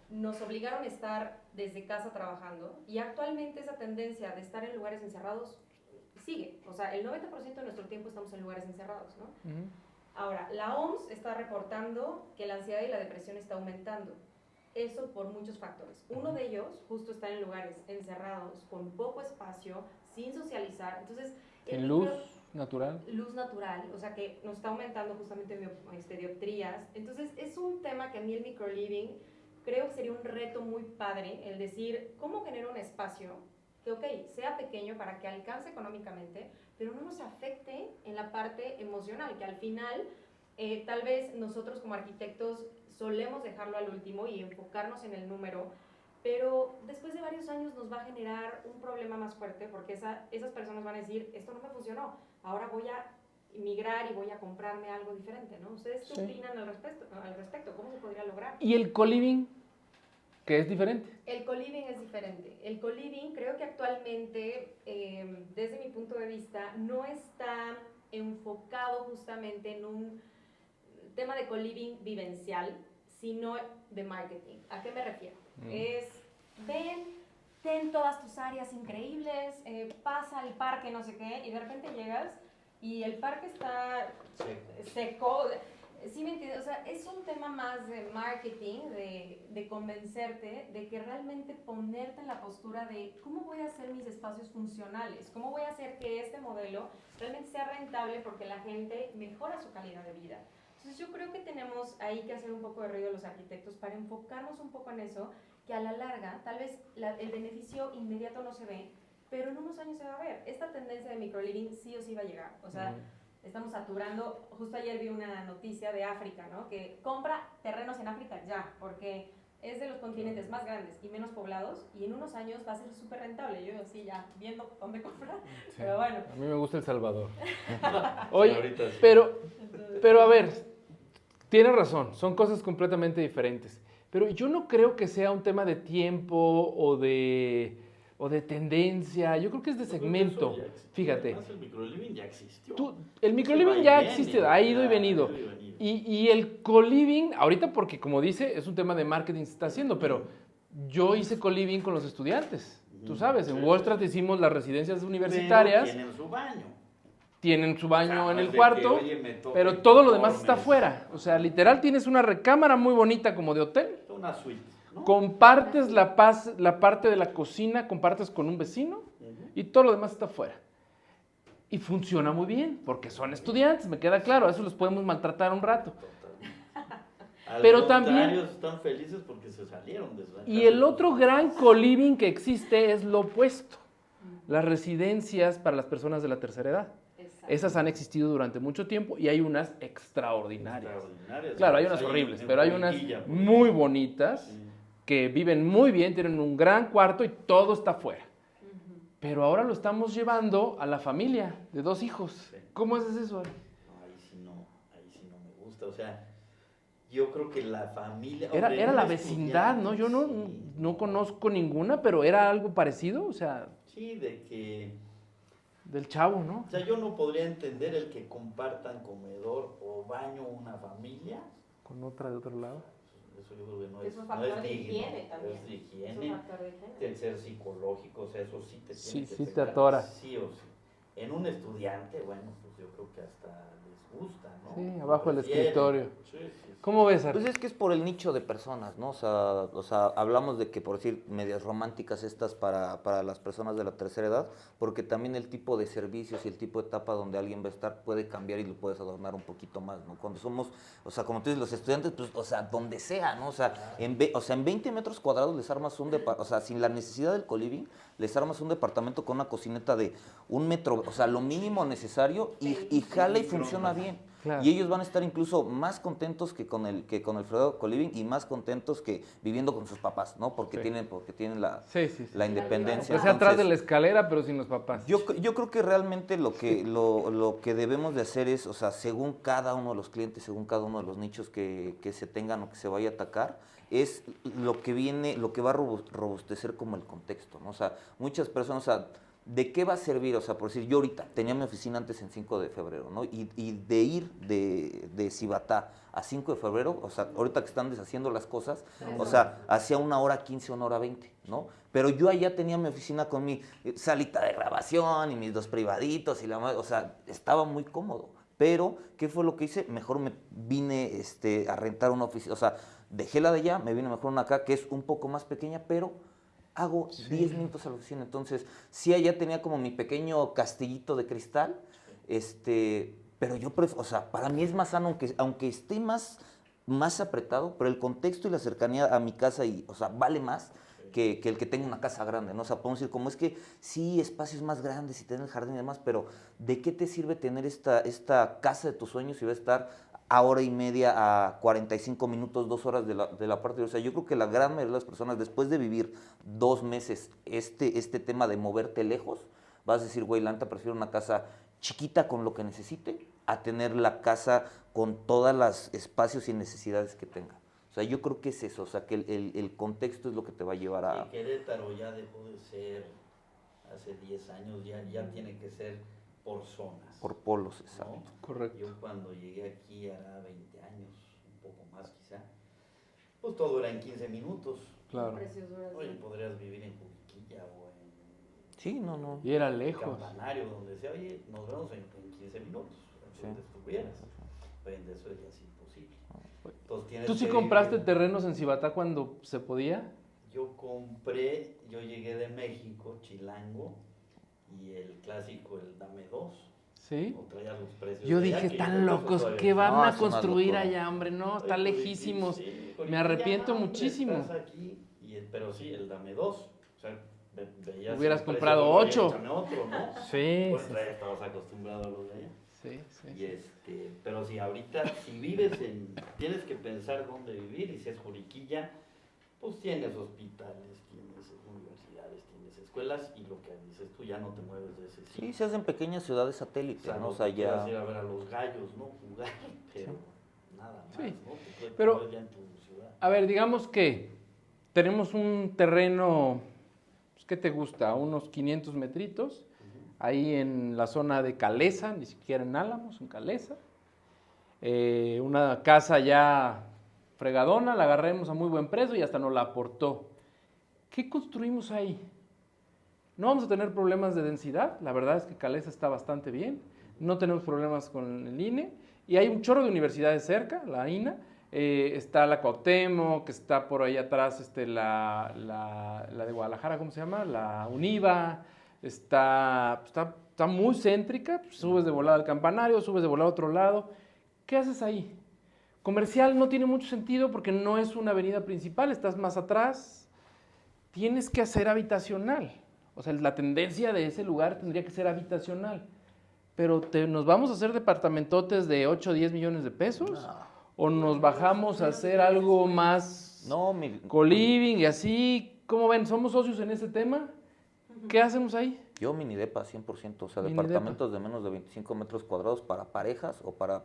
nos obligaron a estar desde casa trabajando, y actualmente esa tendencia de estar en lugares encerrados sigue. O sea, el 90% de nuestro tiempo estamos en lugares encerrados, ¿no? Ahora, la OMS está reportando que la ansiedad y la depresión está aumentando. Eso por muchos factores. Uno de ellos, justo, estar en lugares encerrados, con poco espacio, sin socializar. Entonces, En luz natural. luz natural, o sea que nos está aumentando justamente dioptrías. Entonces, es un tema que a mí el microliving creo que sería un reto muy padre, el decir, ¿cómo genero un espacio que, ok, sea pequeño para que alcance económicamente, pero no nos afecte en la parte emocional, que al final, tal vez nosotros como arquitectos solemos dejarlo al último y enfocarnos en el número, pero después de varios años nos va a generar un problema más fuerte, porque esas personas van a decir, esto no me funcionó, ahora voy a migrar y voy a comprarme algo diferente, ¿no? ¿Ustedes qué opinan al respecto? ¿Cómo se podría lograr? ¿Y el co-living? Que es diferente. El co-living es diferente. El co-living creo que actualmente, desde mi punto de vista, no está enfocado justamente en un tema de co-living vivencial, sino de marketing. ¿A qué me refiero? Es, ten todas tus áreas increíbles, pasa al parque, no sé qué, y de repente llegas y el parque está seco. ¿Sí me entiendes? O sea, es un tema más de marketing, de convencerte, de que realmente ponerte en la postura de cómo voy a hacer mis espacios funcionales, cómo voy a hacer que este modelo realmente sea rentable porque la gente mejora su calidad de vida. Entonces yo creo que tenemos ahí que hacer un poco de ruido los arquitectos para enfocarnos un poco en eso, que a la larga tal vez el beneficio inmediato no se ve, pero en unos años se va a ver. Esta tendencia de microliving sí o sí va a llegar. O sea, estamos saturando. Justo ayer vi una noticia de África, ¿no? Que compra terrenos en África ya, porque es de los continentes más grandes y menos poblados, y en unos años va a ser súper rentable. Yo así ya viendo dónde comprar, Sí. pero bueno. A mí me gusta El Salvador. Oye, ahorita sí. pero a ver, tiene razón, son cosas completamente diferentes. Pero yo no creo que sea un tema de tiempo o de tendencia. Yo creo que es de Yo creo que segmento. eso ya existió. Fíjate. Además, el microliving ya existió. El microliving ya existe, ha ido y venido. Y el co-living, ahorita porque como dice, es un tema de marketing se está haciendo, pero yo hice co-living con los estudiantes. Tú sabes, en Wallstrat hicimos las residencias universitarias. Pero tienen su baño. Tienen su baño O sea, en no el es de cuarto, que, oye, me toca pero todo lo demás informes. está afuera. O sea, literal tienes una recámara muy bonita como de hotel. Una suite, ¿no? Compartes la parte de la cocina, compartes con un vecino y todo lo demás está afuera. Y funciona muy bien, porque son estudiantes, me queda claro, a eso los podemos maltratar un rato. Al Pero contrario, también- están felices porque se salieron de su Y el otro gran co-living que existe es lo opuesto, las residencias para las personas de la tercera edad. Exacto. Esas han existido durante mucho tiempo y hay unas extraordinarias. extraordinarias. Claro, hay Pues unas ahí horribles, en pero hay unas Barranquilla, por muy ejemplo. bonitas Sí. que viven muy bien, tienen un gran cuarto y todo está afuera. Pero ahora lo estamos llevando a la familia de 2 hijos. Sí. ¿Cómo haces eso? No, ahí sí no me gusta. O sea, yo creo que la familia. Era hombre, la un vecindad, ¿no? Yo estudiante, no conozco ninguna, pero era algo parecido, o sea, Sí, de que. del chavo, ¿no? O sea, yo no podría entender el que compartan comedor o baño una familia. Con otra de otro lado. Eso yo creo que no Es es, un no factor es de digno, higiene también. es de Es higiene, un factor de higiene. el ser psicológico, o sea, eso sí te Sí, tiene que sí te pegar, atora. sí o sí. En un estudiante, bueno, pues yo creo que hasta les gusta, ¿no? Sí, Lo abajo del prefieren. escritorio. Sí, sí, sí. ¿Cómo ves, Pues Arturo? es que es por el nicho de personas, ¿no? O sea, hablamos de que, por decir, medias románticas estas para las personas de la tercera edad, porque también el tipo de servicios y el tipo de etapa donde alguien va a estar puede cambiar y lo puedes adornar un poquito más, ¿no? Cuando somos, o sea, como tú dices, los estudiantes, pues, o sea, donde sea, ¿no? O sea, en 20 metros cuadrados les armas un departamento, o sea, sin la necesidad del coliving, les armas un departamento con una cocineta de 1 metro, o sea, lo mínimo necesario y jala y funciona bien. Claro. Y ellos van a estar incluso más contentos que con el Fredo Coliving y más contentos que viviendo con sus papás, ¿no? Porque Sí. tienen la Sí, sí, sí. la independencia. Aunque sea atrás de la Entonces, escalera, pero sin los papás. yo creo que realmente lo que debemos de hacer es, o sea, según cada uno de los clientes, según cada uno de los nichos que se tengan o que se vaya a atacar, es lo que viene, lo que va a robustecer como el contexto, ¿no? O sea, muchas personas, o sea, ¿de qué va a servir? O sea, por decir, yo ahorita tenía mi oficina antes en 5 de febrero, ¿no? Y de ir de Cibatá a 5 de febrero, o sea, ahorita que están deshaciendo las cosas, o sea, hacía 1 hora 15, 1 hora 20, ¿no? Pero yo allá tenía mi oficina con mi salita de grabación y mis 2 privaditos y o sea, estaba muy cómodo. Pero, ¿qué fue lo que hice? Mejor me vine a rentar una oficina, o sea, dejé la de allá, me vine mejor una acá, que es un poco más pequeña, pero hago 10 minutos a la oficina. Entonces, sí, allá tenía como mi pequeño castillito de cristal, pero yo prefiero, o sea, para mí es más sano, aunque esté más apretado, pero el contexto y la cercanía a mi casa, o sea, vale más que el que tenga una casa grande, ¿no? O sea, podemos decir, como es que sí, espacios más grandes y tener el jardín y demás, pero ¿de qué te sirve tener esta casa de tus sueños si va a estar a hora y media, a 45 minutos, 2 horas de la parte? O sea, yo creo que la gran mayoría de las personas, después de vivir 2 meses este tema de moverte lejos, vas a decir, güey, la neta, prefiero una casa chiquita con lo que necesite a tener la casa con todos los espacios y necesidades que tenga. O sea, yo creo que es eso, o sea, que el contexto es lo que te va a llevar a... Y Querétaro ya dejó de ser, hace 10 años, ya tiene que ser por zonas. Por polos, ¿no? exacto. Correcto. Yo cuando llegué aquí hará 20 años, un poco más quizá, pues todo era en 15 minutos. Claro. Preciosuras, Oye, ¿no? podrías vivir en Juriquilla o en Sí, no. Y era lejos. Campanario, donde sea, oye, nos vemos en 15 minutos, Sí. donde estuvieras. Pero de eso ya es imposible. Entonces, tienes ¿Tú sí que compraste vivir- terrenos en Cibatá cuando se podía? Yo llegué de México, Chilango, y el clásico, el Dame 2. Sí. O traía los precios Yo de allá, dije, que yo tan creo que eso locos, todavía ¿qué existe. van No, a es una construir locura. allá, hombre? No, Oye, está lejísimos. sí, Me arrepiento hombre, muchísimo. estás aquí, pero sí, el Dame 2. O sea, veías Hubieras el precio, comprado luego, oye, 8. échame otro, ¿no? Sí, Pues sí, ya estabas acostumbrado a los de allá. sí. Pero si ahorita, si vives tienes que pensar dónde vivir, y si es Juriquilla, pues tienes hospitales, tienes universidades, tienes escuelas, y lo que dices tú, ya no te mueves de ese Sí, sitio. se hacen pequeñas ciudades O satélites, sea, ¿no? no O sea, te quieras ya... ir a ver a los gallos, ¿no? Jugar, pero nada más, Sí, ¿no? Te puedes pero- mover ya en tu ciudad. A ver, digamos que tenemos un terreno, pues, ¿qué te gusta? Unos 500 metritos, ahí en la zona de Caleza, ni siquiera en Álamos, en Caleza. Una casa ya fregadona, la agarramos a muy buen precio y hasta nos la aportó. ¿Qué construimos ahí? No vamos a tener problemas de densidad, la verdad es que Caleza está bastante bien, no tenemos problemas con el INE, y hay un chorro de universidades cerca, la INA, está la Cuauhtémoc, que está por ahí atrás la de Guadalajara, ¿cómo se llama? La UNIVA, está muy céntrica, pues, subes de volada al Campanario, subes de volada a otro lado. ¿Qué haces ahí? Comercial no tiene mucho sentido porque no es una avenida principal, estás más atrás. Tienes que hacer habitacional. O sea, la tendencia de ese lugar tendría que ser habitacional. Pero ¿nos vamos a hacer departamentotes de 8 o 10 millones de pesos? No. ¿O nos bajamos a hacer algo más No, co-living y así? ¿Cómo ven? ¿Somos socios en ese tema? ¿Qué hacemos ahí? yo mini depa 100%, o sea, Mini departamentos de menos de 25 metros cuadrados para parejas o para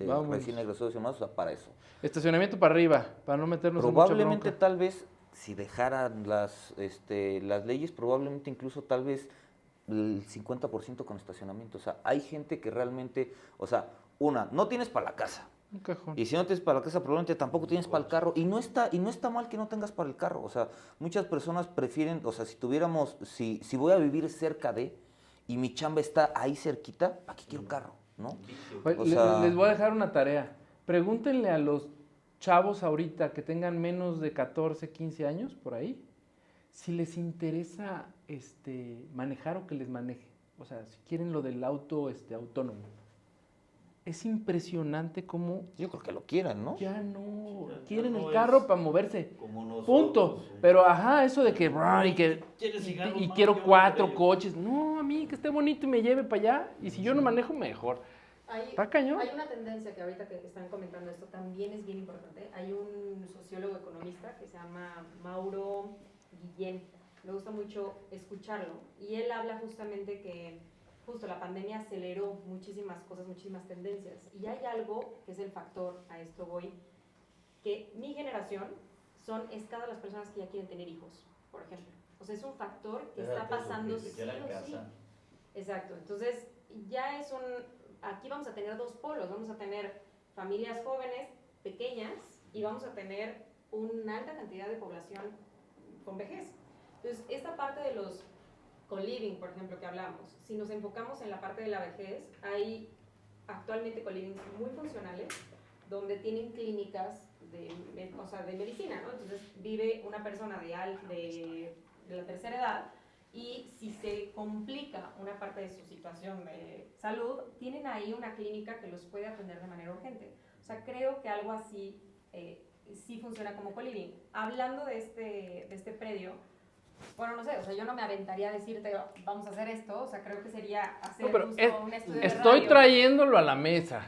Vamos. recién egresados y más, o sea, para eso. Estacionamiento para arriba, para no meternos en mucha Probablemente bronca. tal vez, si dejaran las leyes, probablemente incluso tal vez el 50% con estacionamiento. O sea, hay gente que realmente, o sea, no tienes para la casa, Un cajón. Y si no tienes para la casa, probablemente tampoco tienes para el carro. Y no está mal que no tengas para el carro. O sea, muchas personas prefieren, o sea, si voy a vivir cerca de, y mi chamba está ahí cerquita, ¿para qué quiero carro? ¿No? Oye, O sea- les voy a dejar una tarea. Pregúntenle a los chavos ahorita que tengan menos de 14, 15 años, por ahí, si les interesa manejar o que les maneje. O sea, si quieren lo del auto autónomo. Es impresionante cómo Yo creo que lo quieran, ¿no? ya no Sí, ya quieren no el carro es para moverse. Como nosotros. Punto. Sí. Pero eso de que y que ¿Quieres cigarros? y No, quiero yo 4 creo. coches. No, a mí que esté bonito y me lleve para allá. Y si yo no manejo, mejor. Está cañón. Hay una tendencia que ahorita que están comentando esto también es bien importante. Hay un sociólogo economista que se llama Mauro Guillén. Me gusta mucho escucharlo. Y él habla justamente que justo la pandemia aceleró muchísimas cosas, muchísimas tendencias. Y hay algo que es el factor, a esto voy, que mi generación es cada las personas que ya quieren tener hijos, por ejemplo. O sea, es un factor que está Espérate, pasando que se sí queda en o sí. casa. Exacto. Entonces, ya aquí vamos a tener dos polos. Vamos a tener familias jóvenes, pequeñas, y vamos a tener una alta cantidad de población con vejez. Entonces, esta parte de los co-living, por ejemplo, que hablamos, si nos enfocamos en la parte de la vejez, hay actualmente co-living muy funcionales, donde tienen clínicas de medicina, ¿no? Entonces, vive una persona de la tercera edad, y si se complica una parte de su situación de salud, tienen ahí una clínica que los puede atender de manera urgente. O sea, creo que algo así sí funciona como co-living. Hablando de este predio, bueno, no sé, o sea, yo no me aventaría a decirte, vamos a hacer esto, o sea, creo que sería hacer No, pero justo un estudio de estoy radio. trayéndolo a la mesa.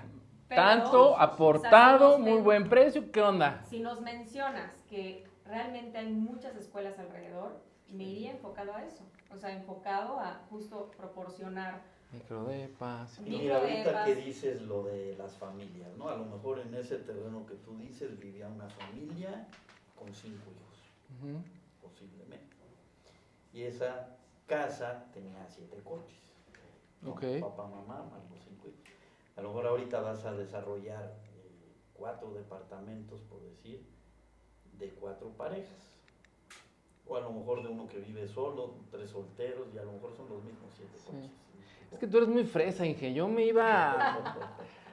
Pero, Tanto o sea, aportado, si nos muy ven- buen precio. ¿Qué onda? Si nos mencionas que realmente hay muchas escuelas alrededor, me iría enfocado a eso. O sea, enfocado a justo proporcionar. Microdepas. Y mira, ahorita que dices lo de las familias, ¿no? A lo mejor en ese terreno que tú dices vivía una familia con 5 hijos, posiblemente. Y esa casa tenía 7 coches. ¿no? Ok. Papá, mamá, más los 5 hijos. A lo mejor ahorita vas a desarrollar 4 departamentos, por decir, de 4 parejas. O a lo mejor de uno que vive solo, 3 solteros, y a lo mejor son los mismos 7 coches. Es que tú eres muy fresa, Inge. Yo me iba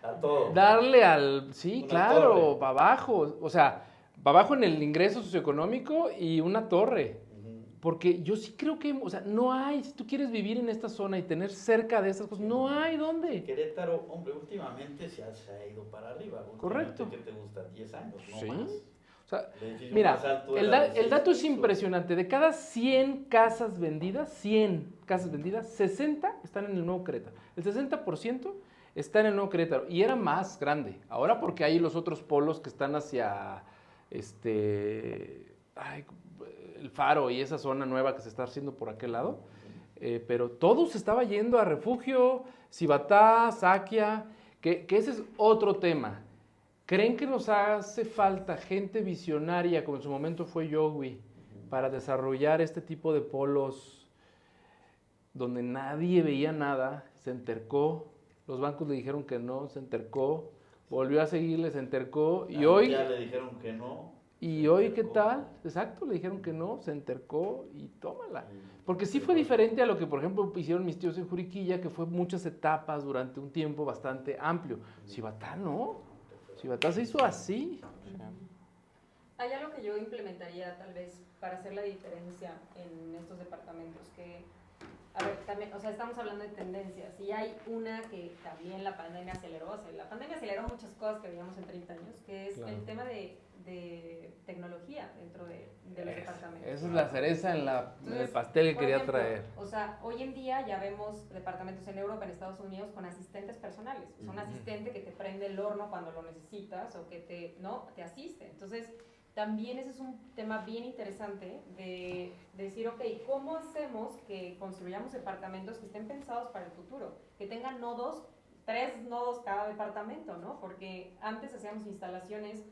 A todo. darle al... Sí, Una claro, torre. para abajo. O sea, para abajo en el ingreso socioeconómico y una torre. Ujú. Porque yo sí creo que, o sea, no hay, si tú quieres vivir en esta zona y tener cerca de estas cosas, no hay dónde. Querétaro, hombre, últimamente se ha ido para arriba. Correcto. ¿Qué te gusta? 10 años, no Sí. más. O sea, El edificio mira, más alto el, era da- de el dato 6 es pisos. impresionante. De cada 100 casas vendidas, 60 están en el Nuevo Querétaro. El 60% está en el Nuevo Querétaro. Y era más grande. Ahora porque hay los otros polos que están hacia el Faro y esa zona nueva que se está haciendo por aquel lado. Pero todo se estaba yendo a Refugio, Cibatá, Saquia, que ese es otro tema. ¿Creen que nos hace falta gente visionaria, como en su momento fue Yogui, para desarrollar este tipo de polos donde nadie veía nada? Se entercó, los bancos le dijeron que no, se entercó, volvió a seguirle, se entercó, y hoy... Ya le dijeron que no. ¿Y se hoy qué entercó. tal? Exacto, le dijeron que no, se entercó y tómala. Sí. Porque sí fue diferente a lo que, por ejemplo, hicieron mis tíos en Juriquilla, que fue muchas etapas durante un tiempo bastante amplio. Cibatá no. Cibatá se hizo así. Hay algo que yo implementaría tal vez para hacer la diferencia en estos departamentos, que, a ver, también, o sea, estamos hablando de tendencias, y hay una que también la pandemia aceleró, o sea, la pandemia aceleró muchas cosas que veíamos en 30 años, que es Claro. el tema de tecnología dentro de los departamentos. Esa es la cereza en el Entonces, pastel que por quería ejemplo, traer. O sea, hoy en día ya vemos departamentos en Europa, en Estados Unidos, con asistentes personales. O sea, un asistente que te prende el horno cuando lo necesitas o que te asiste. Entonces, también ese es un tema bien interesante de decir, ok, ¿cómo hacemos que construyamos departamentos que estén pensados para el futuro? Que tengan 3 nodos cada departamento, ¿no? Porque antes hacíamos instalaciones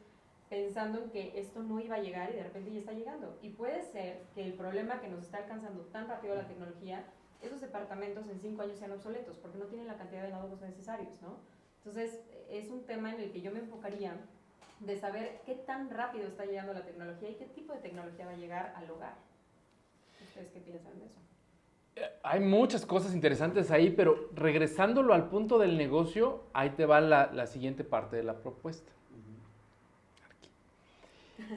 pensando en que esto no iba a llegar y de repente ya está llegando. Y puede ser que el problema que nos está alcanzando tan rápido la tecnología, esos departamentos en 5 años sean obsoletos porque no tienen la cantidad de nodos necesarios, ¿no? Entonces, es un tema en el que yo me enfocaría de saber qué tan rápido está llegando la tecnología y qué tipo de tecnología va a llegar al hogar. ¿Ustedes qué piensan de eso? Hay muchas cosas interesantes ahí, pero regresándolo al punto del negocio, ahí te va la siguiente parte de la propuesta.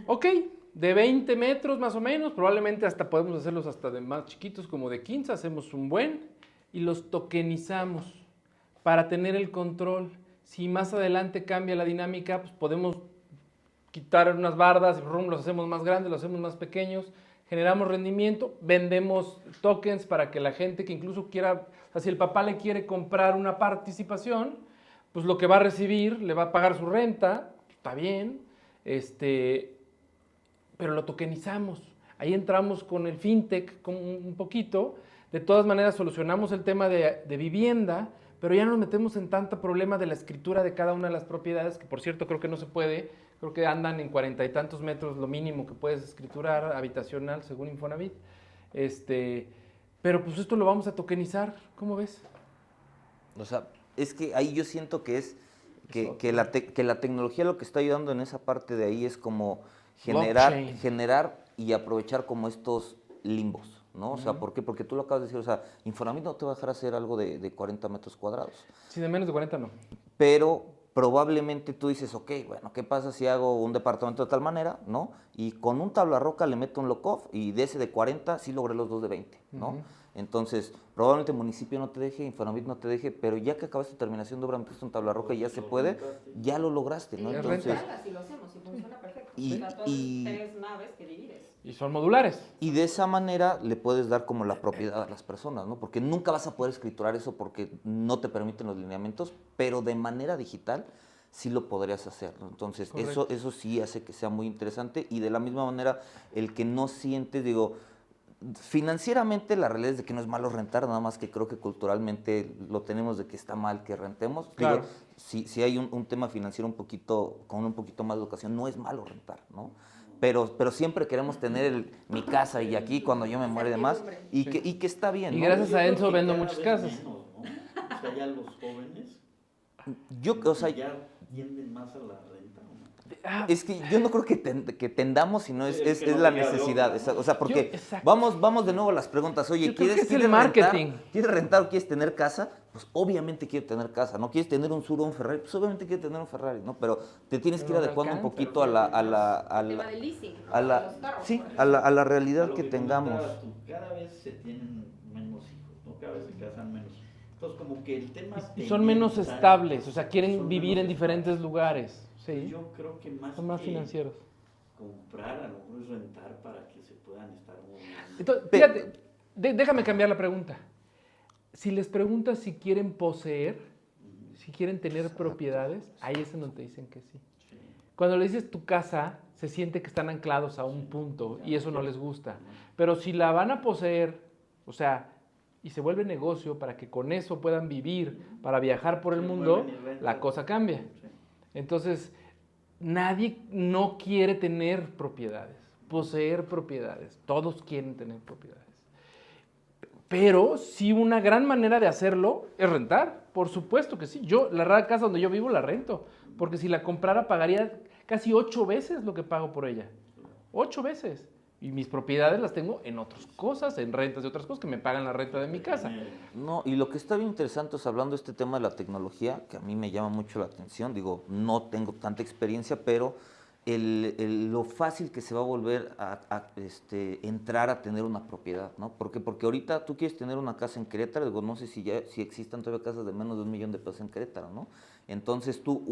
Ok, de 20 metros más o menos, probablemente hasta podemos hacerlos hasta de más chiquitos, como de 15, hacemos un buen y los tokenizamos para tener el control. Si más adelante cambia la dinámica, pues podemos quitar unas bardas, los hacemos más grandes, los hacemos más pequeños, generamos rendimiento, vendemos tokens para que la gente que incluso quiera, o sea, si el papá le quiere comprar una participación, pues lo que va a recibir, le va a pagar su renta, está bien, pero lo tokenizamos. Ahí entramos con el fintech un poquito, de todas maneras solucionamos el tema de vivienda, pero ya no nos metemos en tanto problema de la escritura de cada una de las propiedades, que por cierto creo que no se puede, creo que andan en 40 y tantos metros lo mínimo que puedes escriturar habitacional según Infonavit. Pero pues esto lo vamos a tokenizar, ¿cómo ves? O sea, es que ahí yo siento que es que la tecnología lo que está ayudando en esa parte de ahí es como generar y aprovechar como estos limbos, ¿no? O sea, ¿por qué? Porque tú lo acabas de decir, o sea, Infonavit no te va a dejar hacer algo de 40 metros cuadrados. Sí, de menos de 40 no. Pero probablemente tú dices, ok, bueno, ¿qué pasa si hago un departamento de tal manera, ¿no? Y con un tabla roca le meto un lock-off y de ese de 40 sí logré los dos de 20, ¿no? Entonces, probablemente el municipio no te deje, Infonavit no te deje, pero ya que acabaste terminación de obra, metiste un tabla roca y ya se puede, ya lo lograste, ¿no? Sí, Entonces, así lo hacemos y funciona perfecto. Y- O sea, todas y- 3 naves que divides. Y son modulares. y de esa manera le puedes dar como la propiedad a las personas, ¿no? Porque nunca vas a poder escriturar eso porque no te permiten los lineamientos, pero de manera digital sí lo podrías hacer, ¿no? Entonces, eso sí hace que sea muy interesante y de la misma manera el que no sientes, digo, financieramente la realidad es de que no es malo rentar, nada más que creo que culturalmente lo tenemos de que está mal que rentemos. Claro. Digo, si hay un tema financiero con un poquito más de educación, no es malo rentar, ¿no? Pero siempre queremos tener mi casa y aquí cuando yo me muera y demás, y que está bien, Y ¿no? gracias Yo a creo Enzo que vendo cada muchas vez casas. menos, ¿no? O sea, ya los jóvenes O sea, ya tienden más a la renta, ¿o no? es que yo no creo que tendamos, sino Sí, es que no la te queda de necesidad. otra, ¿no? O sea, porque Exacto. vamos de nuevo a las preguntas. Oye, Yo creo que es el ¿quieres marketing. ¿Quieres rentar o quieres tener casa? Pues obviamente quiero tener casa. ¿No quieres tener un Sur o un Ferrari? Pues obviamente quiero tener un Ferrari, ¿no? Pero te tienes que ir Pero no adecuando un alcanza. poquito El tema del leasing, ¿no? a De la, los carros, sí, por ejemplo. a la A realidad lo que tengamos. comentabas tú, cada vez se tienen menos hijos, ¿no? Cada vez se casan menos. Entonces, como que el tema... Y son menos mental, estables, o sea, quieren son vivir en menos diferentes estables. lugares. Sí, Yo creo que más son más que financieros. comprar, a lo mejor es rentar para que se puedan estar moviendo. Entonces, fíjate, déjame cambiar la pregunta. Si les preguntas si quieren poseer, si quieren tener propiedades, ahí es en donde te dicen que sí. Sí. Cuando le dices tu casa, se siente que están anclados a un punto y eso no les gusta. Pero si la van a poseer, o sea, y se vuelve negocio para que con eso puedan vivir, para viajar por el Se mundo, mueven y rentan. la cosa cambia. Sí. Entonces, nadie no quiere tener propiedades, poseer propiedades. Todos quieren tener propiedades. Pero sí una gran manera de hacerlo es rentar, por supuesto que sí. Yo, la casa donde yo vivo la rento, porque si la comprara pagaría casi 8 veces lo que pago por ella. 8 veces. Y mis propiedades las tengo en otras cosas, en rentas de otras cosas que me pagan la renta de mi casa. No, y lo que está bien interesante es hablando de este tema de la tecnología, que a mí me llama mucho la atención, digo, no tengo tanta experiencia, pero lo fácil que se va a volver a entrar a tener una propiedad, ¿no? ¿Por qué? Porque ahorita tú quieres tener una casa en Querétaro, digo, no sé si existan todavía casas de menos de $1 millón en Querétaro, ¿no? Entonces tú,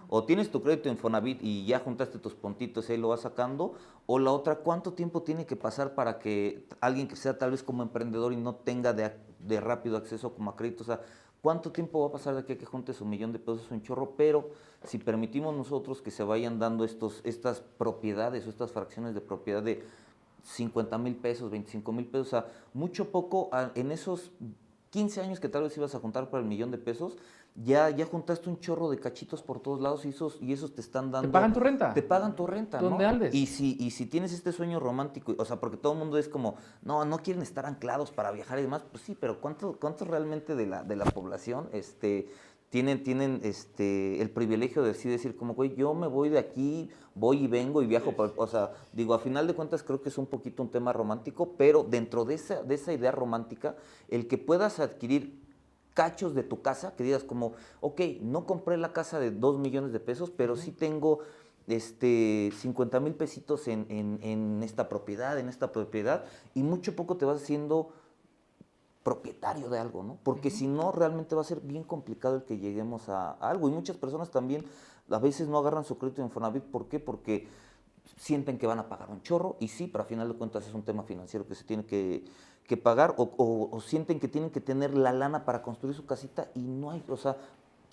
o tienes tu crédito Infonavit y ya juntaste tus puntitos y ahí lo vas sacando, o la otra, ¿cuánto tiempo tiene que pasar para que alguien que sea tal vez como emprendedor y no tenga de rápido acceso como a crédito, o sea, ¿cuánto tiempo va a pasar de aquí a que juntes $1 millón? Es un chorro, pero si permitimos nosotros que se vayan dando estas propiedades o estas fracciones de propiedad de 50,000 pesos, 25,000 pesos, o sea, mucho poco en esos 15 años que tal vez ibas a juntar para $1 millón, ya juntaste un chorro de cachitos por todos lados y esos te están dando... ¿Te pagan tu renta? Te pagan tu renta, ¿no? ¿Dónde andes? Y si tienes este sueño romántico, o sea, porque todo el mundo es como, no quieren estar anclados para viajar y demás, pues sí, pero ¿cuánto realmente de la población tienen el privilegio de decir como, güey, yo me voy de aquí, voy y vengo y viajo. O sea, digo, a final de cuentas creo que es un poquito un tema romántico, pero dentro de esa idea romántica, el que puedas adquirir cachos de tu casa, que digas como, ok, no compré la casa de 2 millones de pesos, pero sí tengo 50,000 pesitos en esta propiedad, y mucho poco te vas haciendo propietario de algo, ¿no? Porque si no, realmente va a ser bien complicado el que lleguemos a algo. Y muchas personas también a veces no agarran su crédito en Infonavit. ¿Por qué? Porque sienten que van a pagar un chorro, y sí, pero a final de cuentas es un tema financiero que se tiene que pagar, o sienten que tienen que tener la lana para construir su casita y no hay, o sea,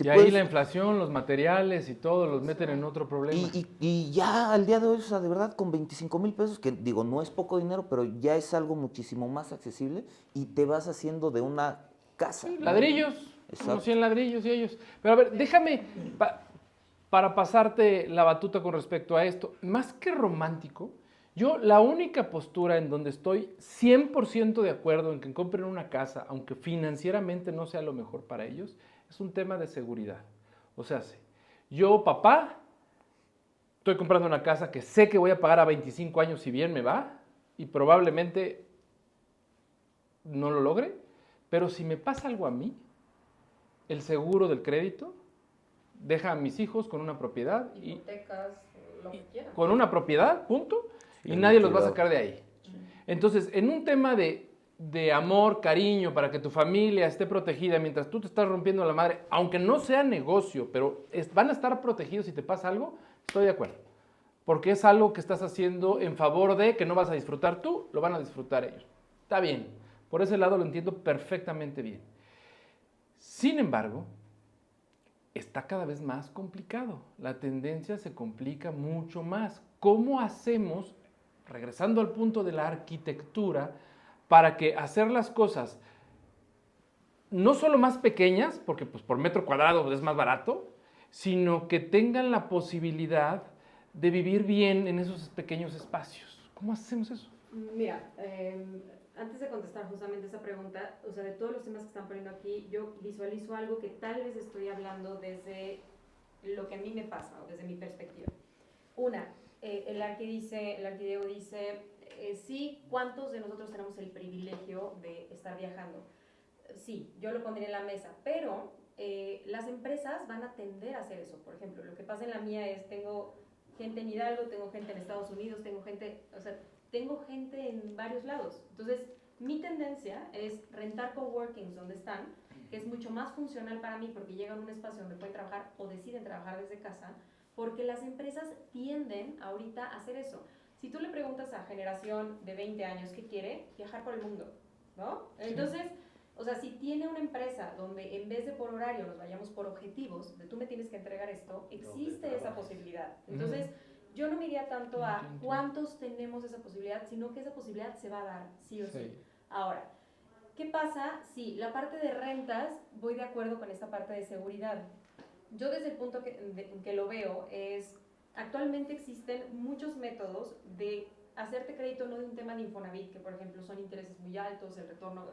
Y ahí la inflación, los materiales y todo los meten en otro problema. y ya al día de hoy, o sea, de verdad, con 25,000 pesos, que digo, no es poco dinero, pero ya es algo muchísimo más accesible, y te vas haciendo de una casa. Sí, ¿no? ladrillos, Exacto. como 100 ladrillos y ellos. Pero a ver, déjame, para pasarte la batuta con respecto a esto, más que romántico, yo la única postura en donde estoy 100% de acuerdo en que compren una casa, aunque financieramente no sea lo mejor para ellos, es un tema de seguridad. O sea, yo, papá, estoy comprando una casa que sé que voy a pagar a 25 años si bien me va, y probablemente no lo logre, pero si me pasa algo a mí, el seguro del crédito deja a mis hijos con una propiedad, Hipotecas, lo que quieran. con una propiedad, punto, y Sí, nadie los va a cuidado. sacar de ahí. Entonces, en un tema de amor, cariño, para que tu familia esté protegida mientras tú te estás rompiendo la madre, aunque no sea negocio, pero van a estar protegidos si te pasa algo, estoy de acuerdo. Porque es algo que estás haciendo en favor de que no vas a disfrutar tú, lo van a disfrutar ellos. Está bien, por ese lado lo entiendo perfectamente bien. Sin embargo, está cada vez más complicado. La tendencia se complica mucho más. ¿Cómo hacemos, regresando al punto de la arquitectura, para que hacer las cosas no solo más pequeñas, porque pues, por metro cuadrado es más barato, sino que tengan la posibilidad de vivir bien en esos pequeños espacios? ¿Cómo hacemos eso? Mira, antes de contestar justamente esa pregunta, o sea, de todos los temas que están poniendo aquí, yo visualizo algo que tal vez estoy hablando desde lo que a mí me pasa o desde mi perspectiva. Una, el arquidiego dice, sí, ¿cuántos de nosotros tenemos el privilegio de estar viajando? Sí, yo lo pondría en la mesa, pero las empresas van a tender a hacer eso. Por ejemplo, lo que pasa en la mía es, tengo gente en Hidalgo, tengo gente en Estados Unidos, tengo gente en varios lados. Entonces, mi tendencia es rentar coworkings donde están, que es mucho más funcional para mí porque llegan a un espacio donde pueden trabajar o deciden trabajar desde casa, porque las empresas tienden ahorita a hacer eso. Si tú le preguntas a generación de 20 años qué quiere, viajar por el mundo, ¿no? Entonces, o sea, si tiene una empresa donde en vez de por horario nos vayamos por objetivos, de tú me tienes que entregar esto, existe esa posibilidad. Entonces, yo no me iría tanto a cuántos tenemos esa posibilidad, sino que esa posibilidad se va a dar, sí o sí. Ahora, ¿qué pasa? Sí, la parte de rentas, voy de acuerdo con esta parte de seguridad. Yo desde el punto que lo veo es, actualmente existen muchos métodos de hacerte crédito, no de un tema de Infonavit, que por ejemplo son intereses muy altos, el retorno...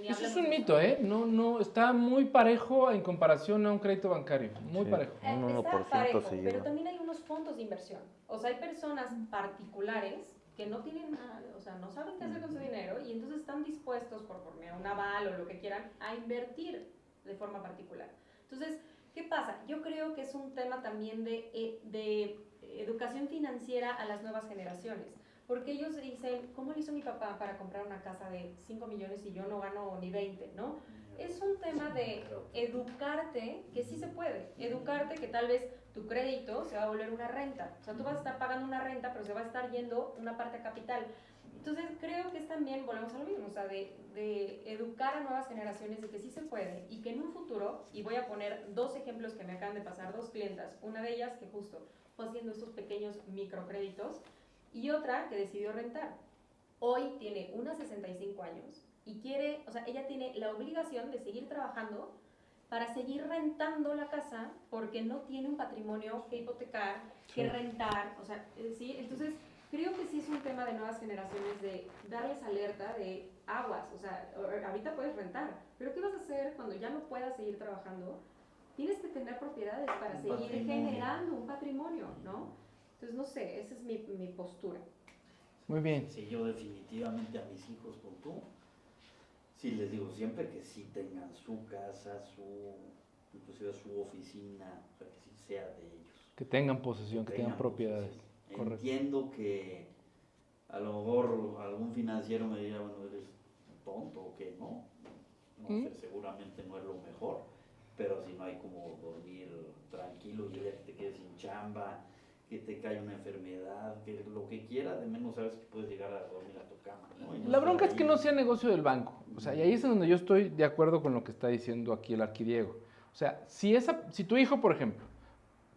Eso es un mito, ¿eh? No, está muy parejo en comparación a un crédito bancario, muy parejo. Un 1% Está parejo, se lleva. pero también hay unos fondos de inversión. O sea, hay personas particulares que no tienen nada, o sea, no saben qué hacer con su dinero y entonces están dispuestos, por un aval o lo que quieran, a invertir de forma particular. Entonces, ¿qué pasa? Yo creo que es un tema también de educación financiera a las nuevas generaciones. Porque ellos dicen, ¿cómo le hizo mi papá para comprar una casa de 5 millones y yo no gano ni 20, ¿no? Es un tema de educarte, que sí se puede. Educarte que tal vez tu crédito se va a volver una renta. O sea, tú vas a estar pagando una renta, pero se va a estar yendo una parte a capital. Entonces, creo que es también, volvemos a lo mismo, o sea, de educar a nuevas generaciones de que sí se puede y que en un futuro, y voy a poner 2 ejemplos que me acaban de pasar, 2 clientas, una de ellas que justo fue haciendo estos pequeños microcréditos, y otra que decidió rentar. Hoy tiene unos 65 años y quiere, o sea, ella tiene la obligación de seguir trabajando para seguir rentando la casa porque no tiene un patrimonio que hipotecar, que rentar, o sea, ¿sí? Entonces, creo que sí es un tema de nuevas generaciones de darles alerta de aguas, o sea, ahorita puedes rentar, pero ¿qué vas a hacer cuando ya no puedas seguir trabajando? tienes que tener propiedades para Un seguir patrimonio. generando un patrimonio, ¿no? Entonces, no sé, esa es mi postura. Muy bien. Sí, yo definitivamente a mis hijos con tú, sí les digo siempre que sí tengan su casa, inclusive su oficina, o sea, que sí sea de ellos. Que tengan posesión, que tengan propiedades. posesión. Correcto. Entiendo que a lo mejor algún financiero me dirá, bueno, eres tonto o qué, no sé, seguramente no es lo mejor, pero si no hay como dormir tranquilo y ya que te quedes sin chamba, que te cae una enfermedad, que lo que quiera, de menos sabes que puedes llegar a dormir a tu cama, ¿no? Y no La estar bronca es que ahí. no sea negocio del banco. O sea, y ahí es en donde yo estoy de acuerdo con lo que está diciendo aquí el arquidiego. O sea, si tu hijo, por ejemplo,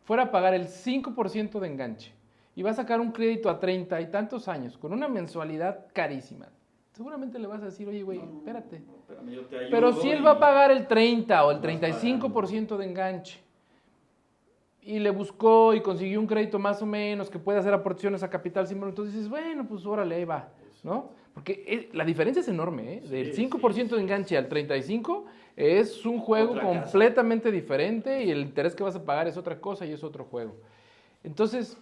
fuera a pagar el 5% de enganche y va a sacar un crédito a 30 y tantos años con una mensualidad carísima, seguramente le vas a decir, oye, güey, espérate. No, espérame, yo te ayudo Pero si él va a pagar el 30 o el 35% de enganche y le buscó y consiguió un crédito más o menos que puede hacer aportaciones a capital sin, entonces dices, bueno, pues órale, ahí va, ¿no? Porque la diferencia es enorme, ¿eh? Del 5% de enganche al 35% es un juego Otra casa. completamente diferente y el interés que vas a pagar es otra cosa y es otro juego. Entonces,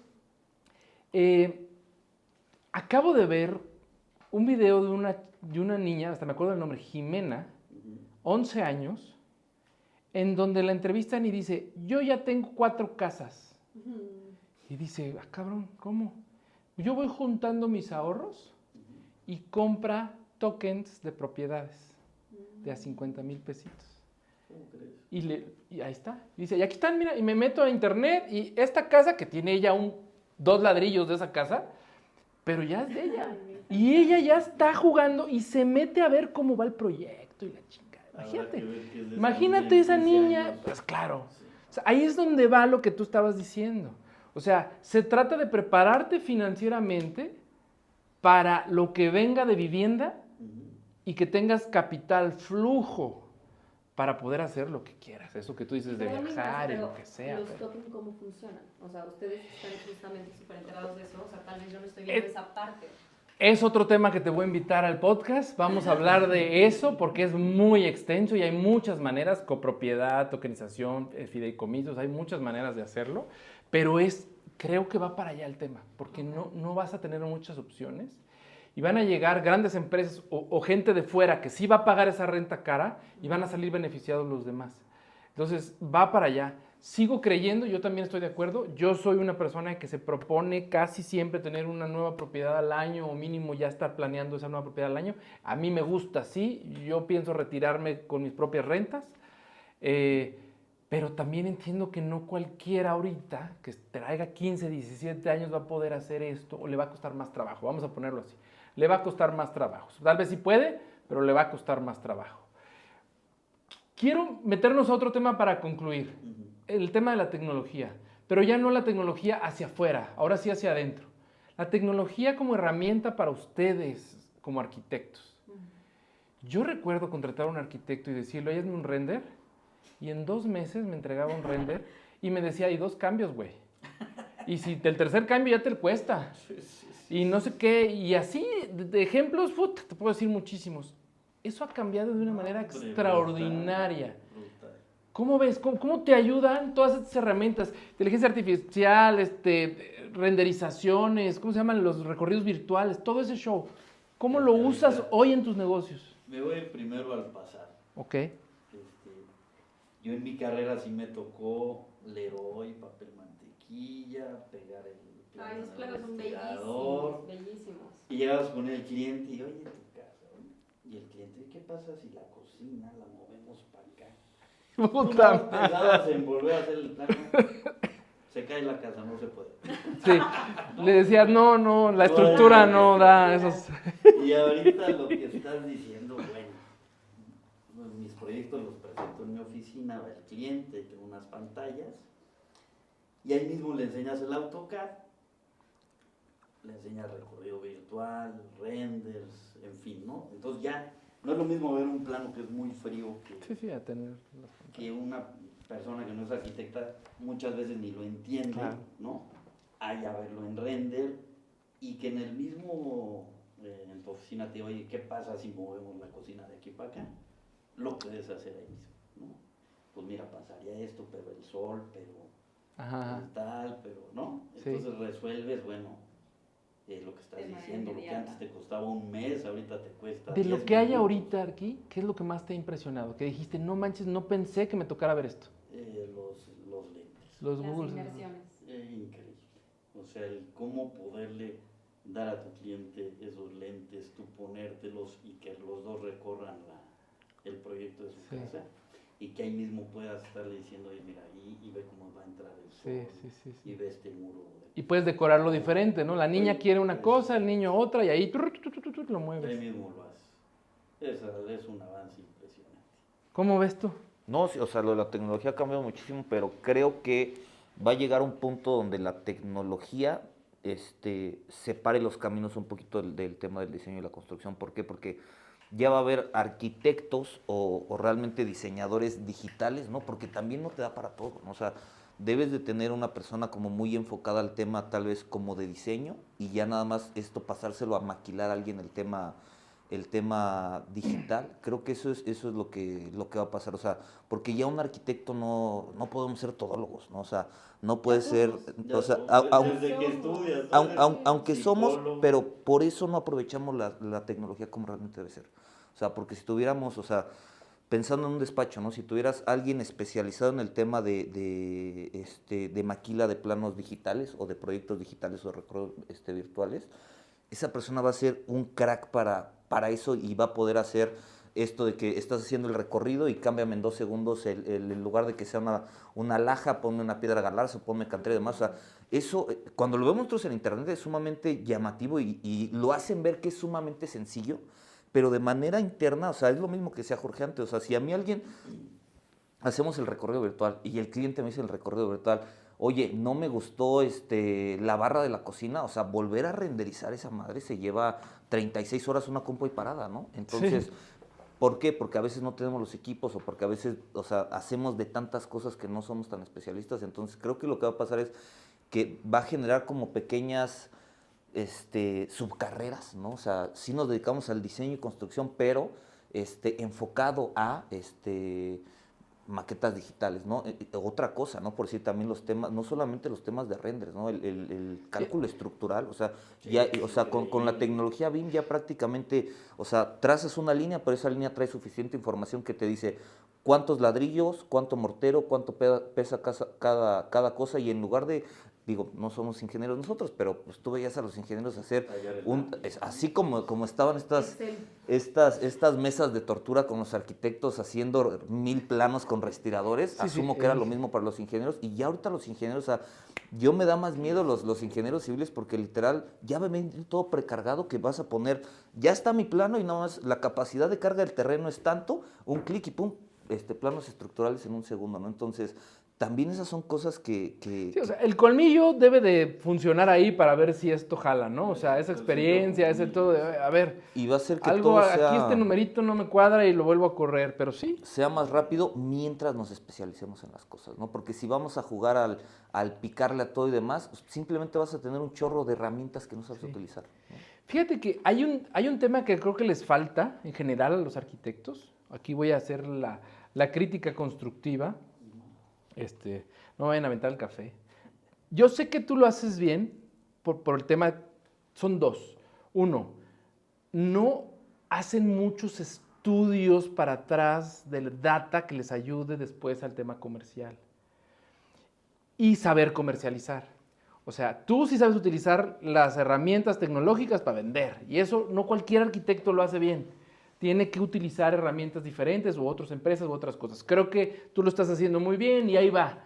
acabo de ver un video de una niña, hasta me acuerdo del nombre, Jimena, 11 años, en donde la entrevistan y dice, yo ya tengo 4 casas. Y dice, cabrón, ¿cómo? Yo voy juntando mis ahorros y compra tokens de propiedades de a 50,000 pesitos. ¿Cómo crees? Y ahí está. Y dice, y aquí están, mira, y me meto a internet y esta casa, que tiene ella 2 ladrillos de esa casa, pero ya es de ella. Y ella ya está jugando y se mete a ver cómo va el proyecto y la chingada. Imagínate. Imagínate esa niña. Pues claro. Sí. O sea, ahí es donde va lo que tú estabas diciendo. O sea, se trata de prepararte financieramente para lo que venga de vivienda y que tengas capital flujo para poder hacer lo que quieras. Eso que tú dices de Perdón, viajar y pero lo que sea. ¿los pero- tokens cómo funcionan? O sea, ustedes están justamente súper enterados de eso, o sea, tal vez yo no estoy viendo esa parte. Es otro tema que te voy a invitar al podcast. Vamos a hablar de eso porque es muy extenso y hay muchas maneras, copropiedad, tokenización, fideicomisos, hay muchas maneras de hacerlo, pero creo que va para allá el tema, porque no vas a tener muchas opciones y van a llegar grandes empresas o gente de fuera que sí va a pagar esa renta cara y van a salir beneficiados los demás. Entonces, va para allá. Sigo creyendo, yo también estoy de acuerdo. Yo soy una persona que se propone casi siempre tener una nueva propiedad al año o mínimo ya estar planeando esa nueva propiedad al año. A mí me gusta así, yo pienso retirarme con mis propias rentas, pero también entiendo que no cualquiera ahorita que traiga 15, 17 años va a poder hacer esto o le va a costar más trabajo, vamos a ponerlo así. Le va a costar más trabajo. Tal vez sí puede, pero le va a costar más trabajo. Quiero meternos a otro tema para concluir. El tema de la tecnología, pero ya no la tecnología hacia afuera, ahora sí hacia adentro. La tecnología como herramienta para ustedes como arquitectos. Yo recuerdo contratar a un arquitecto y decirle, oye, hazme un render, y en 2 meses me entregaba un render y me decía, y 2 cambios, güey. Y si el tercer cambio ya te cuesta. Y no sé qué, y así, de ejemplos, te puedo decir muchísimos. Eso ha cambiado de una manera extraordinaria. Brutal. ¿Cómo ves? ¿Cómo te ayudan todas estas herramientas? Inteligencia artificial, renderizaciones, ¿cómo se llaman? Los recorridos virtuales, todo ese show. ¿Cómo lo usas hoy en tus negocios? Me voy primero al pasado. Ok. Yo en mi carrera sí me tocó Leroy, papel mantequilla, pegar el plano Ay, esos en planos el son respirador. bellísimos, bellísimos. Y llegabas con el cliente y, oye, tu casa, ¿no? Y el cliente, ¿qué pasa si la cocina la movemos para acá? Puta Tú no pensabas en volver a hacer el plano. Se cae la casa, no se puede. Sí. Le decías, no, la estructura no da esos. Y ahorita lo que estás diciendo, bueno, mis proyectos los presento en mi oficina, va el cliente, tengo unas pantallas, y ahí mismo le enseñas el AutoCAD, le enseñas recorrido virtual, renders, en fin, ¿no? Entonces ya no es lo mismo ver un plano que es muy frío Sí, a tener. que una persona que no es arquitecta muchas veces ni lo entiende, Claro. ¿no? Hay a verlo en render y que en el mismo, en tu oficina te diga, oye, ¿qué pasa si movemos la cocina de aquí para acá? Lo puedes hacer ahí mismo, ¿no? pues mira, pasaría esto, pero el sol, pero Ajá. el tal, pero no. Sí. Entonces resuelves, bueno, lo que estás De manera diciendo, lo que inmediata. antes te costaba un mes, ahorita te cuesta De lo 10 que hay minutos. ahorita aquí, ¿qué es lo que más te ha impresionado? Que dijiste, no manches, no pensé que me tocara ver esto. Los lentes. Los Las Google. inversiones. Increíble. O sea, el cómo poderle dar a tu cliente esos lentes, tú ponértelos y que los dos recorran el proyecto de su Sí. casa y que ahí mismo puedas estarle diciendo, oye, mira, y ve cómo va a entrar el sol Sí. y ve este muro. Y puedes decorarlo diferente, ¿no? La niña Sí, quiere una es- cosa, el niño otra, y ahí lo Ahí mueves. mismo lo haces. Es un avance impresionante. ¿Cómo ves tú? No, sí, o sea, lo de la tecnología ha cambiado muchísimo, pero creo que va a llegar un punto donde la tecnología separe los caminos un poquito del tema del diseño y la construcción. ¿Por qué? Porque ya va a haber arquitectos o realmente diseñadores digitales, ¿no? Porque también no te da para todo, ¿no? O sea, debes de tener una persona como muy enfocada al tema tal vez como de diseño y ya nada más esto pasárselo a maquilar a alguien el tema digital. Creo que eso es lo que va a pasar, o sea, porque ya un arquitecto no podemos ser todólogos, ¿no? O sea, no puede ser, Ya o sea, somos, desde que estudias, aunque somos, psicólogo. pero por eso no aprovechamos la tecnología como realmente debe ser. O sea, porque si tuviéramos, o sea, pensando en un despacho, ¿no? Si tuvieras alguien especializado en el tema de maquila de planos digitales o de proyectos digitales o de recorridos virtuales, esa persona va a ser un crack para eso y va a poder hacer esto de que estás haciendo el recorrido y cámbiame en 2 segundos, en lugar de que sea una laja, ponme una piedra galarza, ponme cantera y demás. O sea, eso, cuando lo vemos nosotros en internet es sumamente llamativo y lo hacen ver que es sumamente sencillo, pero de manera interna, o sea, es lo mismo que decía Jorge antes. O sea, si a mí alguien hacemos el recorrido virtual y el cliente me dice el recorrido virtual, oye, no me gustó la barra de la cocina, o sea, volver a renderizar esa madre se lleva 36 horas una compu y parada, ¿no? Entonces, Sí. ¿por qué? Porque a veces no tenemos los equipos o porque a veces, o sea, hacemos de tantas cosas que no somos tan especialistas. Entonces, creo que lo que va a pasar es que va a generar como pequeñas subcarreras, ¿no? O sea, sí nos dedicamos al diseño y construcción, pero enfocado a maquetas digitales, ¿no? Otra cosa, ¿no? Por decir también los temas, no solamente los temas de renders, ¿no? El cálculo estructural, o sea, Sí, ya, es o sea, con la increíble. tecnología BIM ya prácticamente, o sea, trazas una línea, pero esa línea trae suficiente información que te dice cuántos ladrillos, cuánto mortero, cuánto pesa cada cosa, y en lugar de, digo, no somos ingenieros nosotros, pero pues tú veías a los ingenieros hacer así como estaban Excel. estas mesas de tortura con los arquitectos haciendo 1000 planos con respiradores, Sí, asumo sí, que era lo mismo para los ingenieros, y ya ahorita los ingenieros, o sea, yo me da más miedo los ingenieros civiles porque literal ya me ven todo precargado que vas a poner, ya está mi plano y nada más la capacidad de carga del terreno es tanto, un clic y pum, planos estructurales en un segundo, ¿no? Entonces, también esas son cosas que Sí, o sea, el colmillo debe de funcionar ahí para ver si esto jala, ¿no? O sea, esa experiencia, ese todo, a ver, y va a hacer que algo todo aquí este numerito no me cuadra y lo vuelvo a correr, pero sí. sea más rápido mientras nos especialicemos en las cosas, ¿no? Porque si vamos a jugar al picarle a todo y demás, pues, simplemente vas a tener un chorro de herramientas que no sabes utilizar, ¿no? Fíjate que hay un tema que creo que les falta en general a los arquitectos. Aquí voy a hacer la crítica constructiva. No vayan a aventar el café. Yo sé que tú lo haces bien por el tema, son dos. Uno, no hacen muchos estudios para atrás del data que les ayude después al tema comercial. Y saber comercializar. O sea, tú sí sabes utilizar las herramientas tecnológicas para vender. Y eso no cualquier arquitecto lo hace bien. Tiene que utilizar herramientas diferentes u otras empresas u otras cosas. Creo que tú lo estás haciendo muy bien y ahí va.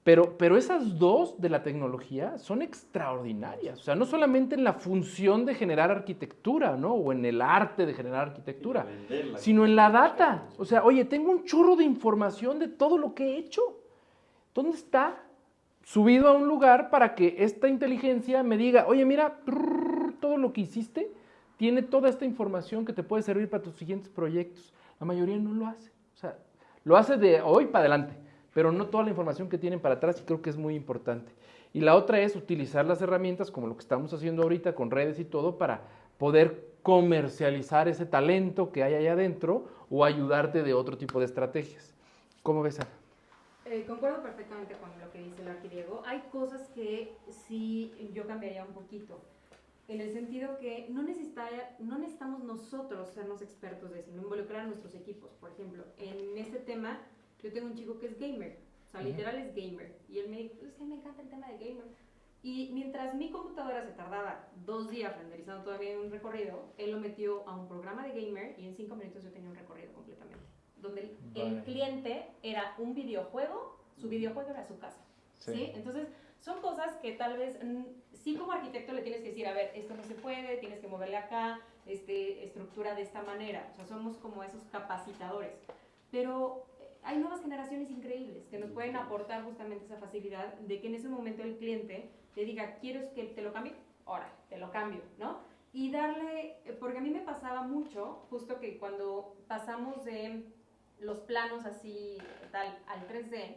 Pero esas dos de la tecnología son extraordinarias. O sea, no solamente en la función de generar arquitectura, ¿no? O en el arte de generar arquitectura, sino en la data. O sea, oye, tengo un chorro de información de todo lo que he hecho. ¿Dónde está? Subido a un lugar para que esta inteligencia me diga, oye, mira, todo lo que hiciste tiene toda esta información que te puede servir para tus siguientes proyectos. La mayoría no lo hace. O sea, lo hace de hoy para adelante, pero no toda la información que tienen para atrás, y creo que es muy importante. Y la otra es utilizar las herramientas como lo que estamos haciendo ahorita con redes y todo para poder comercializar ese talento que hay allá adentro o ayudarte de otro tipo de estrategias. ¿Cómo ves, Ana? Concuerdo perfectamente con lo que dice el arquidiego. Hay cosas que sí yo cambiaría un poquito, en el sentido que no necesitamos nosotros sernos expertos de eso, no involucrar a nuestros equipos. Por ejemplo, en este tema, yo tengo un chico que es gamer, o sea, literal es gamer, y él me dijo, es que me encanta el tema de gamer. Y mientras mi computadora se tardaba 2 días renderizando todavía un recorrido, él lo metió a un programa de gamer y en 5 minutos yo tenía un recorrido completamente. Donde el cliente era un videojuego, su videojuego era su casa. ¿Sí? Entonces, son cosas que tal vez sí como arquitecto le tienes que decir, a ver, esto no se puede, tienes que moverle acá, estructura de esta manera. O sea, somos como esos capacitadores. Pero hay nuevas generaciones increíbles que nos pueden aportar justamente esa facilidad de que en ese momento el cliente te diga, ¿quieres que te lo cambie? Ahora, te lo cambio, ¿no? Y darle, porque a mí me pasaba mucho, justo que cuando pasamos de los planos así, tal, al 3D,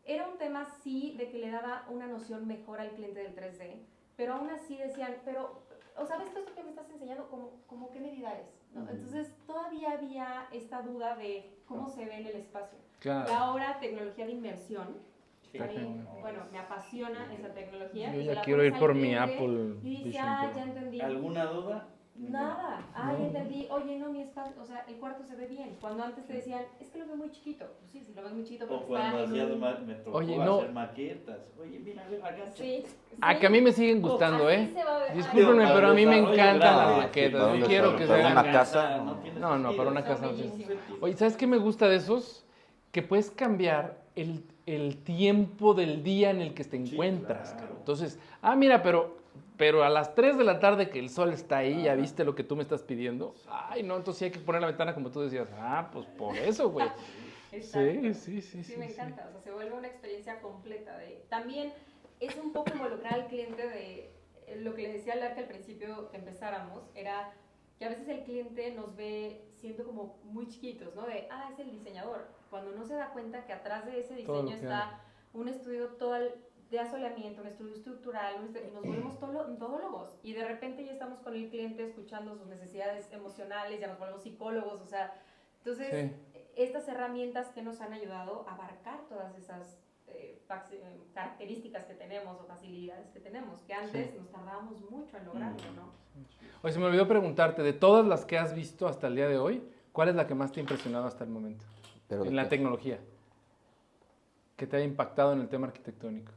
era un tema sí de que le daba una noción mejor al cliente del 3D, pero aún así decían, pero, o sabes esto que me estás enseñando, ¿cómo qué medida es? ¿No? Entonces todavía había esta duda de cómo se ve en el espacio. Claro. Y ahora tecnología de inmersión, Sí. a mí, bueno, me apasiona esa tecnología. Yo y se ya la quiero pones ir al por mi cliente Apple y dice, Vision ah, Pro. ya entendí. ¿Alguna duda? Nada, No. entendí, oye, no, mi espacio, o sea, el cuarto se ve bien. Cuando antes te decían, es que lo veo muy chiquito. Pues sí, si lo ves muy chiquito, O porque cuando está en hacías un... me tocó Oye, no. hacer maquetas. Oye, mira, agacha. Sí, A que a mí me siguen gustando, así ¿eh? se va a ver. Discúlpenme, Ay, pero a mí me desarrollo encantan gráfico, las sí, maquetas. para Yo un quiero que se desarrollo, hagan. para una casa, no. tiene No, sentido. para una Son casa no tiene bellísimos. sentido. Oye, ¿sabes qué me gusta de esos? Que puedes cambiar el tiempo del día en el que te Sí, encuentras. claro. Cabrón. Entonces, mira, pero a las 3 de la tarde que el sol está ahí, ¿ya viste lo que tú me estás pidiendo? Ay, no, entonces sí hay que poner la ventana como tú decías. Pues por eso, güey. Exacto. Sí, me encanta, o sea, se vuelve una experiencia completa. También es un poco involucrar al cliente de lo que les decía al Arca al principio que empezáramos, era que a veces el cliente nos ve siendo como muy chiquitos, ¿no? Es el diseñador, cuando no se da cuenta que atrás de ese diseño está un estudio de asoleamiento, un estudio estructural, y nos volvemos todólogos y de repente ya estamos con el cliente escuchando sus necesidades emocionales, ya nos volvemos psicólogos, o sea, entonces estas herramientas que nos han ayudado a abarcar todas esas características que tenemos o facilidades que tenemos, que antes nos tardábamos mucho en lograrlo, ¿no? Oye, se me olvidó preguntarte, de todas las que has visto hasta el día de hoy, ¿cuál es la que más te ha impresionado hasta el momento? En la tecnología. ¿Que te haya impactado en el tema arquitectónico?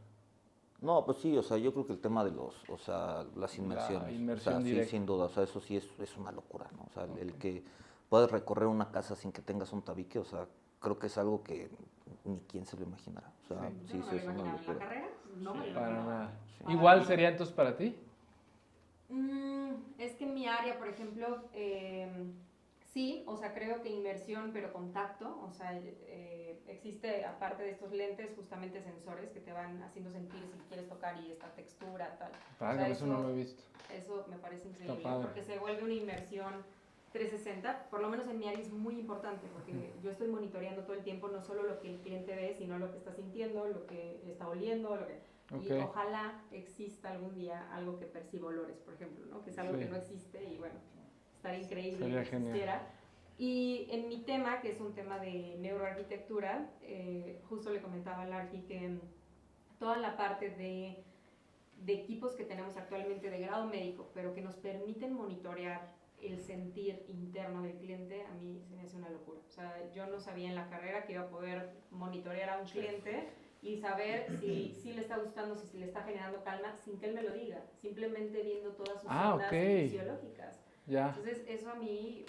No, pues sí, o sea, yo creo que el tema de las inmersiones. La inmersión o sea, directa. sí, sin duda, o sea, eso sí es una locura, ¿no? O sea, el que puedas recorrer una casa sin que tengas un tabique, o sea, creo que es algo que ni quien se lo imaginará. O sea, Yo no me lo es una imaginaba en la locura. carrera, no me lo Para imaginaba. nada. ¿Igual sería entonces para ti? Es que en mi área, por ejemplo, sí, o sea, creo que inmersión, pero contacto, o sea, existe, aparte de estos lentes, justamente sensores que te van haciendo sentir si quieres tocar y esta textura, tal. Padre, O sea, eso no lo he visto. Eso me parece increíble, Está padre. porque se vuelve una inmersión 360, por lo menos en mi área es muy importante, porque yo estoy monitoreando todo el tiempo, no solo lo que el cliente ve, sino lo que está sintiendo, lo que está oliendo, y ojalá exista algún día algo que perciba olores, por ejemplo, ¿no? Que es algo que no existe y bueno, estaría increíble Sería que existiera. Y en mi tema, que es un tema de neuroarquitectura, justo le comentaba a Larky que toda la parte de equipos que tenemos actualmente de grado médico, pero que nos permiten monitorear el sentir interno del cliente, a mí se me hace una locura. O sea, yo no sabía en la carrera que iba a poder monitorear a un cliente y saber si le está gustando, si le está generando calma, sin que él me lo diga, simplemente viendo todas sus ondas fisiológicas. Ya. Entonces, eso a mí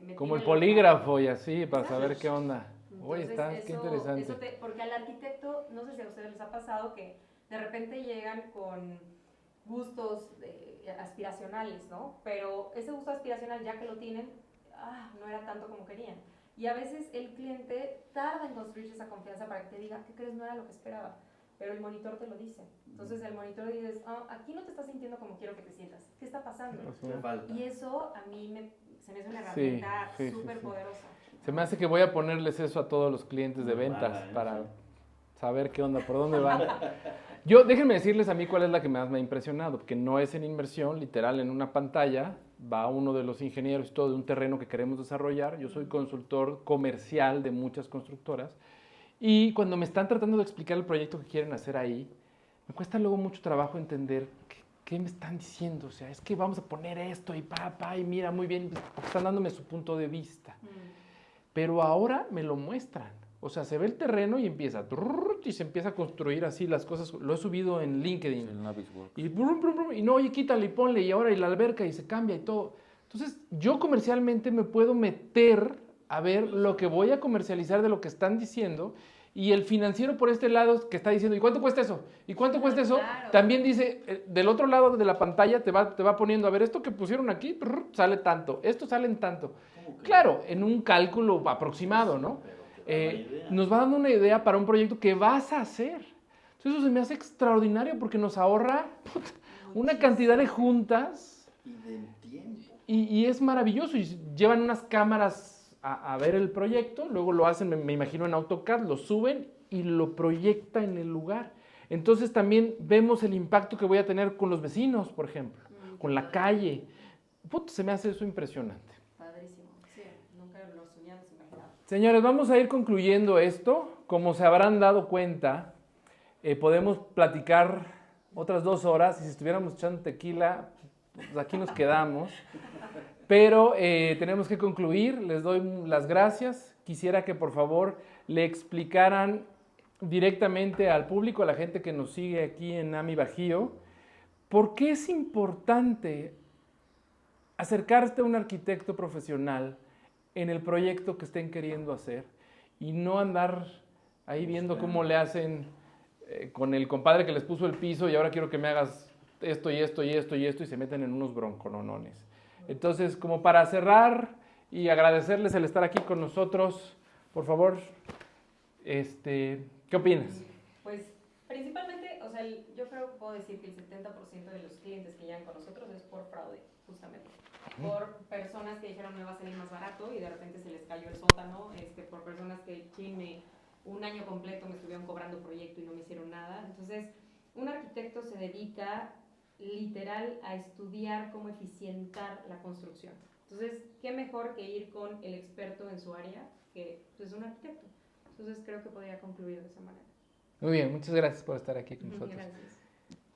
me como el tiene polígrafo y así, para Exacto. saber qué onda. Oye, Entonces, qué interesante. porque al arquitecto, no sé si a ustedes les ha pasado que de repente llegan con gustos aspiracionales, ¿no? Pero ese gusto aspiracional, ya que lo tienen, no era tanto como querían. Y a veces el cliente tarda en construir esa confianza para que te diga, ¿qué crees? No era lo que esperaba. Pero el monitor te lo dice. Entonces el monitor dices, aquí no te estás sintiendo como quiero que te sientas. ¿Qué está pasando? Y eso a mí se me hace una herramienta súper poderosa. Se me hace que voy a ponerles eso a todos los clientes de ventas para saber qué onda, por dónde van. Déjenme decirles a mí cuál es la que más me ha impresionado, porque no es en inmersión, literal, en una pantalla, va uno de los ingenieros y todo de un terreno que queremos desarrollar. Yo soy consultor comercial de muchas constructoras Y cuando me están tratando de explicar el proyecto que quieren hacer ahí, me cuesta luego mucho trabajo entender qué me están diciendo. O sea, es que vamos a poner esto y y mira, muy bien, porque están dándome su punto de vista. Pero ahora me lo muestran. O sea, se ve el terreno y empieza, y se empieza a construir así las cosas. Lo he subido en LinkedIn. El Navisworks. Y no, oye, quítale y ponle, y ahora y la alberca, y se cambia y todo. Entonces, yo comercialmente me puedo meter a ver lo que voy a comercializar de lo que están diciendo, y el financiero por este lado que está diciendo, ¿y cuánto cuesta eso? ¿Y cuánto cuesta eso? Claro. También dice, del otro lado de la pantalla te va poniendo, a ver, esto que pusieron aquí, sale tanto, esto sale en tanto. Claro, en un cálculo aproximado, ¿no? Nos va dando una idea para un proyecto que vas a hacer. Entonces eso se me hace extraordinario porque nos ahorra una cantidad de juntas Y del tiempo. y es maravilloso. Y llevan unas cámaras a ver el proyecto, luego lo hacen, me imagino, en AutoCAD, lo suben y lo proyecta en el lugar. Entonces también vemos el impacto que voy a tener con los vecinos, por ejemplo, con la calle. Se me hace eso impresionante. Padrísimo. Sí, nunca lo soñamos, imaginado. Señores, vamos a ir concluyendo esto. Como se habrán dado cuenta, podemos platicar otras 2 horas y si estuviéramos echando tequila, pues aquí nos quedamos. Pero tenemos que concluir. Les doy las gracias. Quisiera que por favor le explicaran directamente al público, a la gente que nos sigue aquí en AMI Bajío, por qué es importante acercarse a un arquitecto profesional en el proyecto que estén queriendo hacer y no andar ahí viendo cómo le hacen con el compadre que les puso el piso y ahora quiero que me hagas esto y esto y esto y esto y se meten en unos broncononones. Entonces, como para cerrar y agradecerles el estar aquí con nosotros, por favor, ¿qué opinas? Pues principalmente, o sea, yo creo que puedo decir que el 70% de los clientes que llegan con nosotros es por fraude, justamente. Por personas que dijeron me va a salir más barato y de repente se les cayó el sótano, por personas que un año completo me estuvieron cobrando proyecto y no me hicieron nada. Entonces, un arquitecto se dedica literal a estudiar cómo eficientar la construcción. Entonces, ¿qué mejor que ir con el experto en su área que pues, un arquitecto? Entonces, creo que podría concluir de esa manera. Muy bien, muchas gracias por estar aquí con nosotros. Gracias.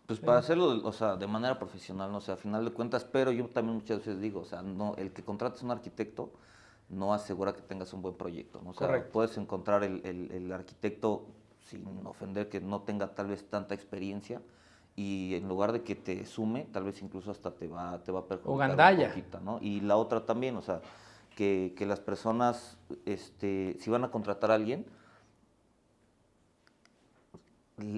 Pues para hacerlo, o sea, de manera profesional, no sé, a final de cuentas, pero yo también muchas veces digo, o sea, no, el que contrates un arquitecto no asegura que tengas un buen proyecto, ¿no? O sea, Correcto. puedes encontrar el arquitecto, sin ofender, que no tenga tal vez tanta experiencia, y en lugar de que te sume, tal vez incluso hasta te va a perjudicar O gandalla. un poquito, ¿no? Y la otra también, o sea, que las personas, si van a contratar a alguien,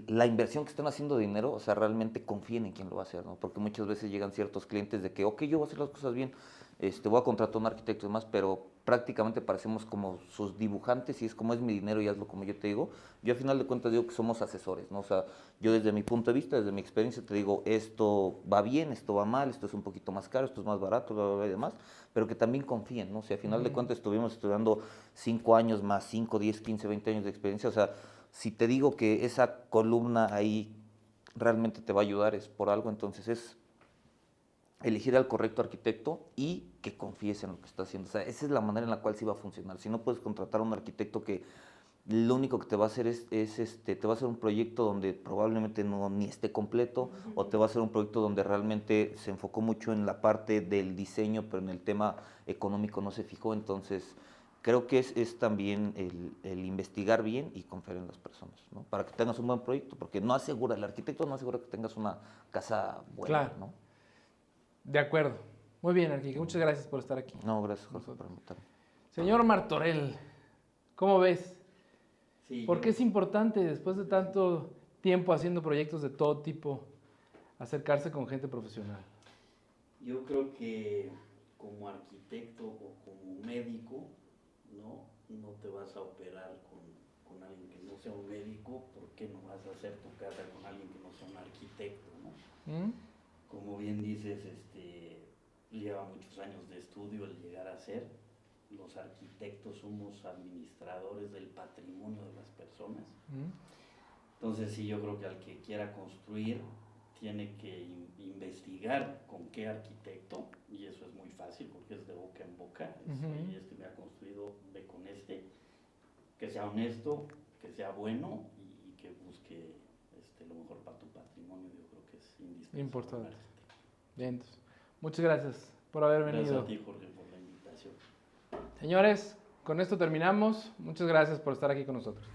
la inversión que están haciendo de dinero, o sea, realmente confíen en quién lo va a hacer, ¿no? Porque muchas veces llegan ciertos clientes de que, ok, yo voy a hacer las cosas bien, voy a contratar a un arquitecto y demás, pero prácticamente parecemos como sus dibujantes y es como es mi dinero y hazlo como yo te digo. Yo al final de cuentas digo que somos asesores, ¿no? O sea, yo desde mi punto de vista, desde mi experiencia te digo, esto va bien, esto va mal, esto es un poquito más caro, esto es más barato, bla, bla, bla y demás, pero que también confíen, ¿no? O sea, al final de cuentas estuvimos estudiando 5 años más, 5, 10, 15, 20 años de experiencia, o sea, si te digo que esa columna ahí realmente te va a ayudar es por algo, entonces es elegir al correcto arquitecto y que confíes en lo que está haciendo. O sea, esa es la manera en la cual sí va a funcionar. Si no puedes contratar a un arquitecto que lo único que te va a hacer te va a hacer un proyecto donde probablemente ni esté completo, o te va a hacer un proyecto donde realmente se enfocó mucho en la parte del diseño, pero en el tema económico no se fijó, entonces creo que es también el investigar bien y confiar en las personas, ¿no? Para que tengas un buen proyecto, porque no asegura, el arquitecto no asegura que tengas una casa buena, Claro. ¿no? De acuerdo. Muy bien, arquitecto. Muchas gracias por estar aquí. No, gracias, Jorge, por invitarme. Señor Martorell, ¿cómo ves? Sí, ¿Por qué es importante, después de tanto tiempo haciendo proyectos de todo tipo, acercarse con gente profesional? Yo creo que como arquitecto o como médico, no te vas a operar con alguien que no sea un médico, ¿por qué no vas a hacer tu casa con alguien que no sea un arquitecto, ¿no? ¿Mm? Como bien dices, lleva muchos años de estudio el llegar a ser. Los arquitectos somos administradores del patrimonio de las personas. ¿Mm? Entonces sí, yo creo que al que quiera construir tiene que investigar con qué arquitecto, y eso es muy fácil porque es de boca en boca. Ujú. Oye, me ha construido, ve con que sea honesto, que sea bueno y que busque lo mejor para tu patrimonio. Yo creo que es indispensable. Importante. Bien, entonces, muchas gracias por haber venido. Gracias a ti, Jorge, por la invitación. Señores, con esto terminamos. Muchas gracias por estar aquí con nosotros.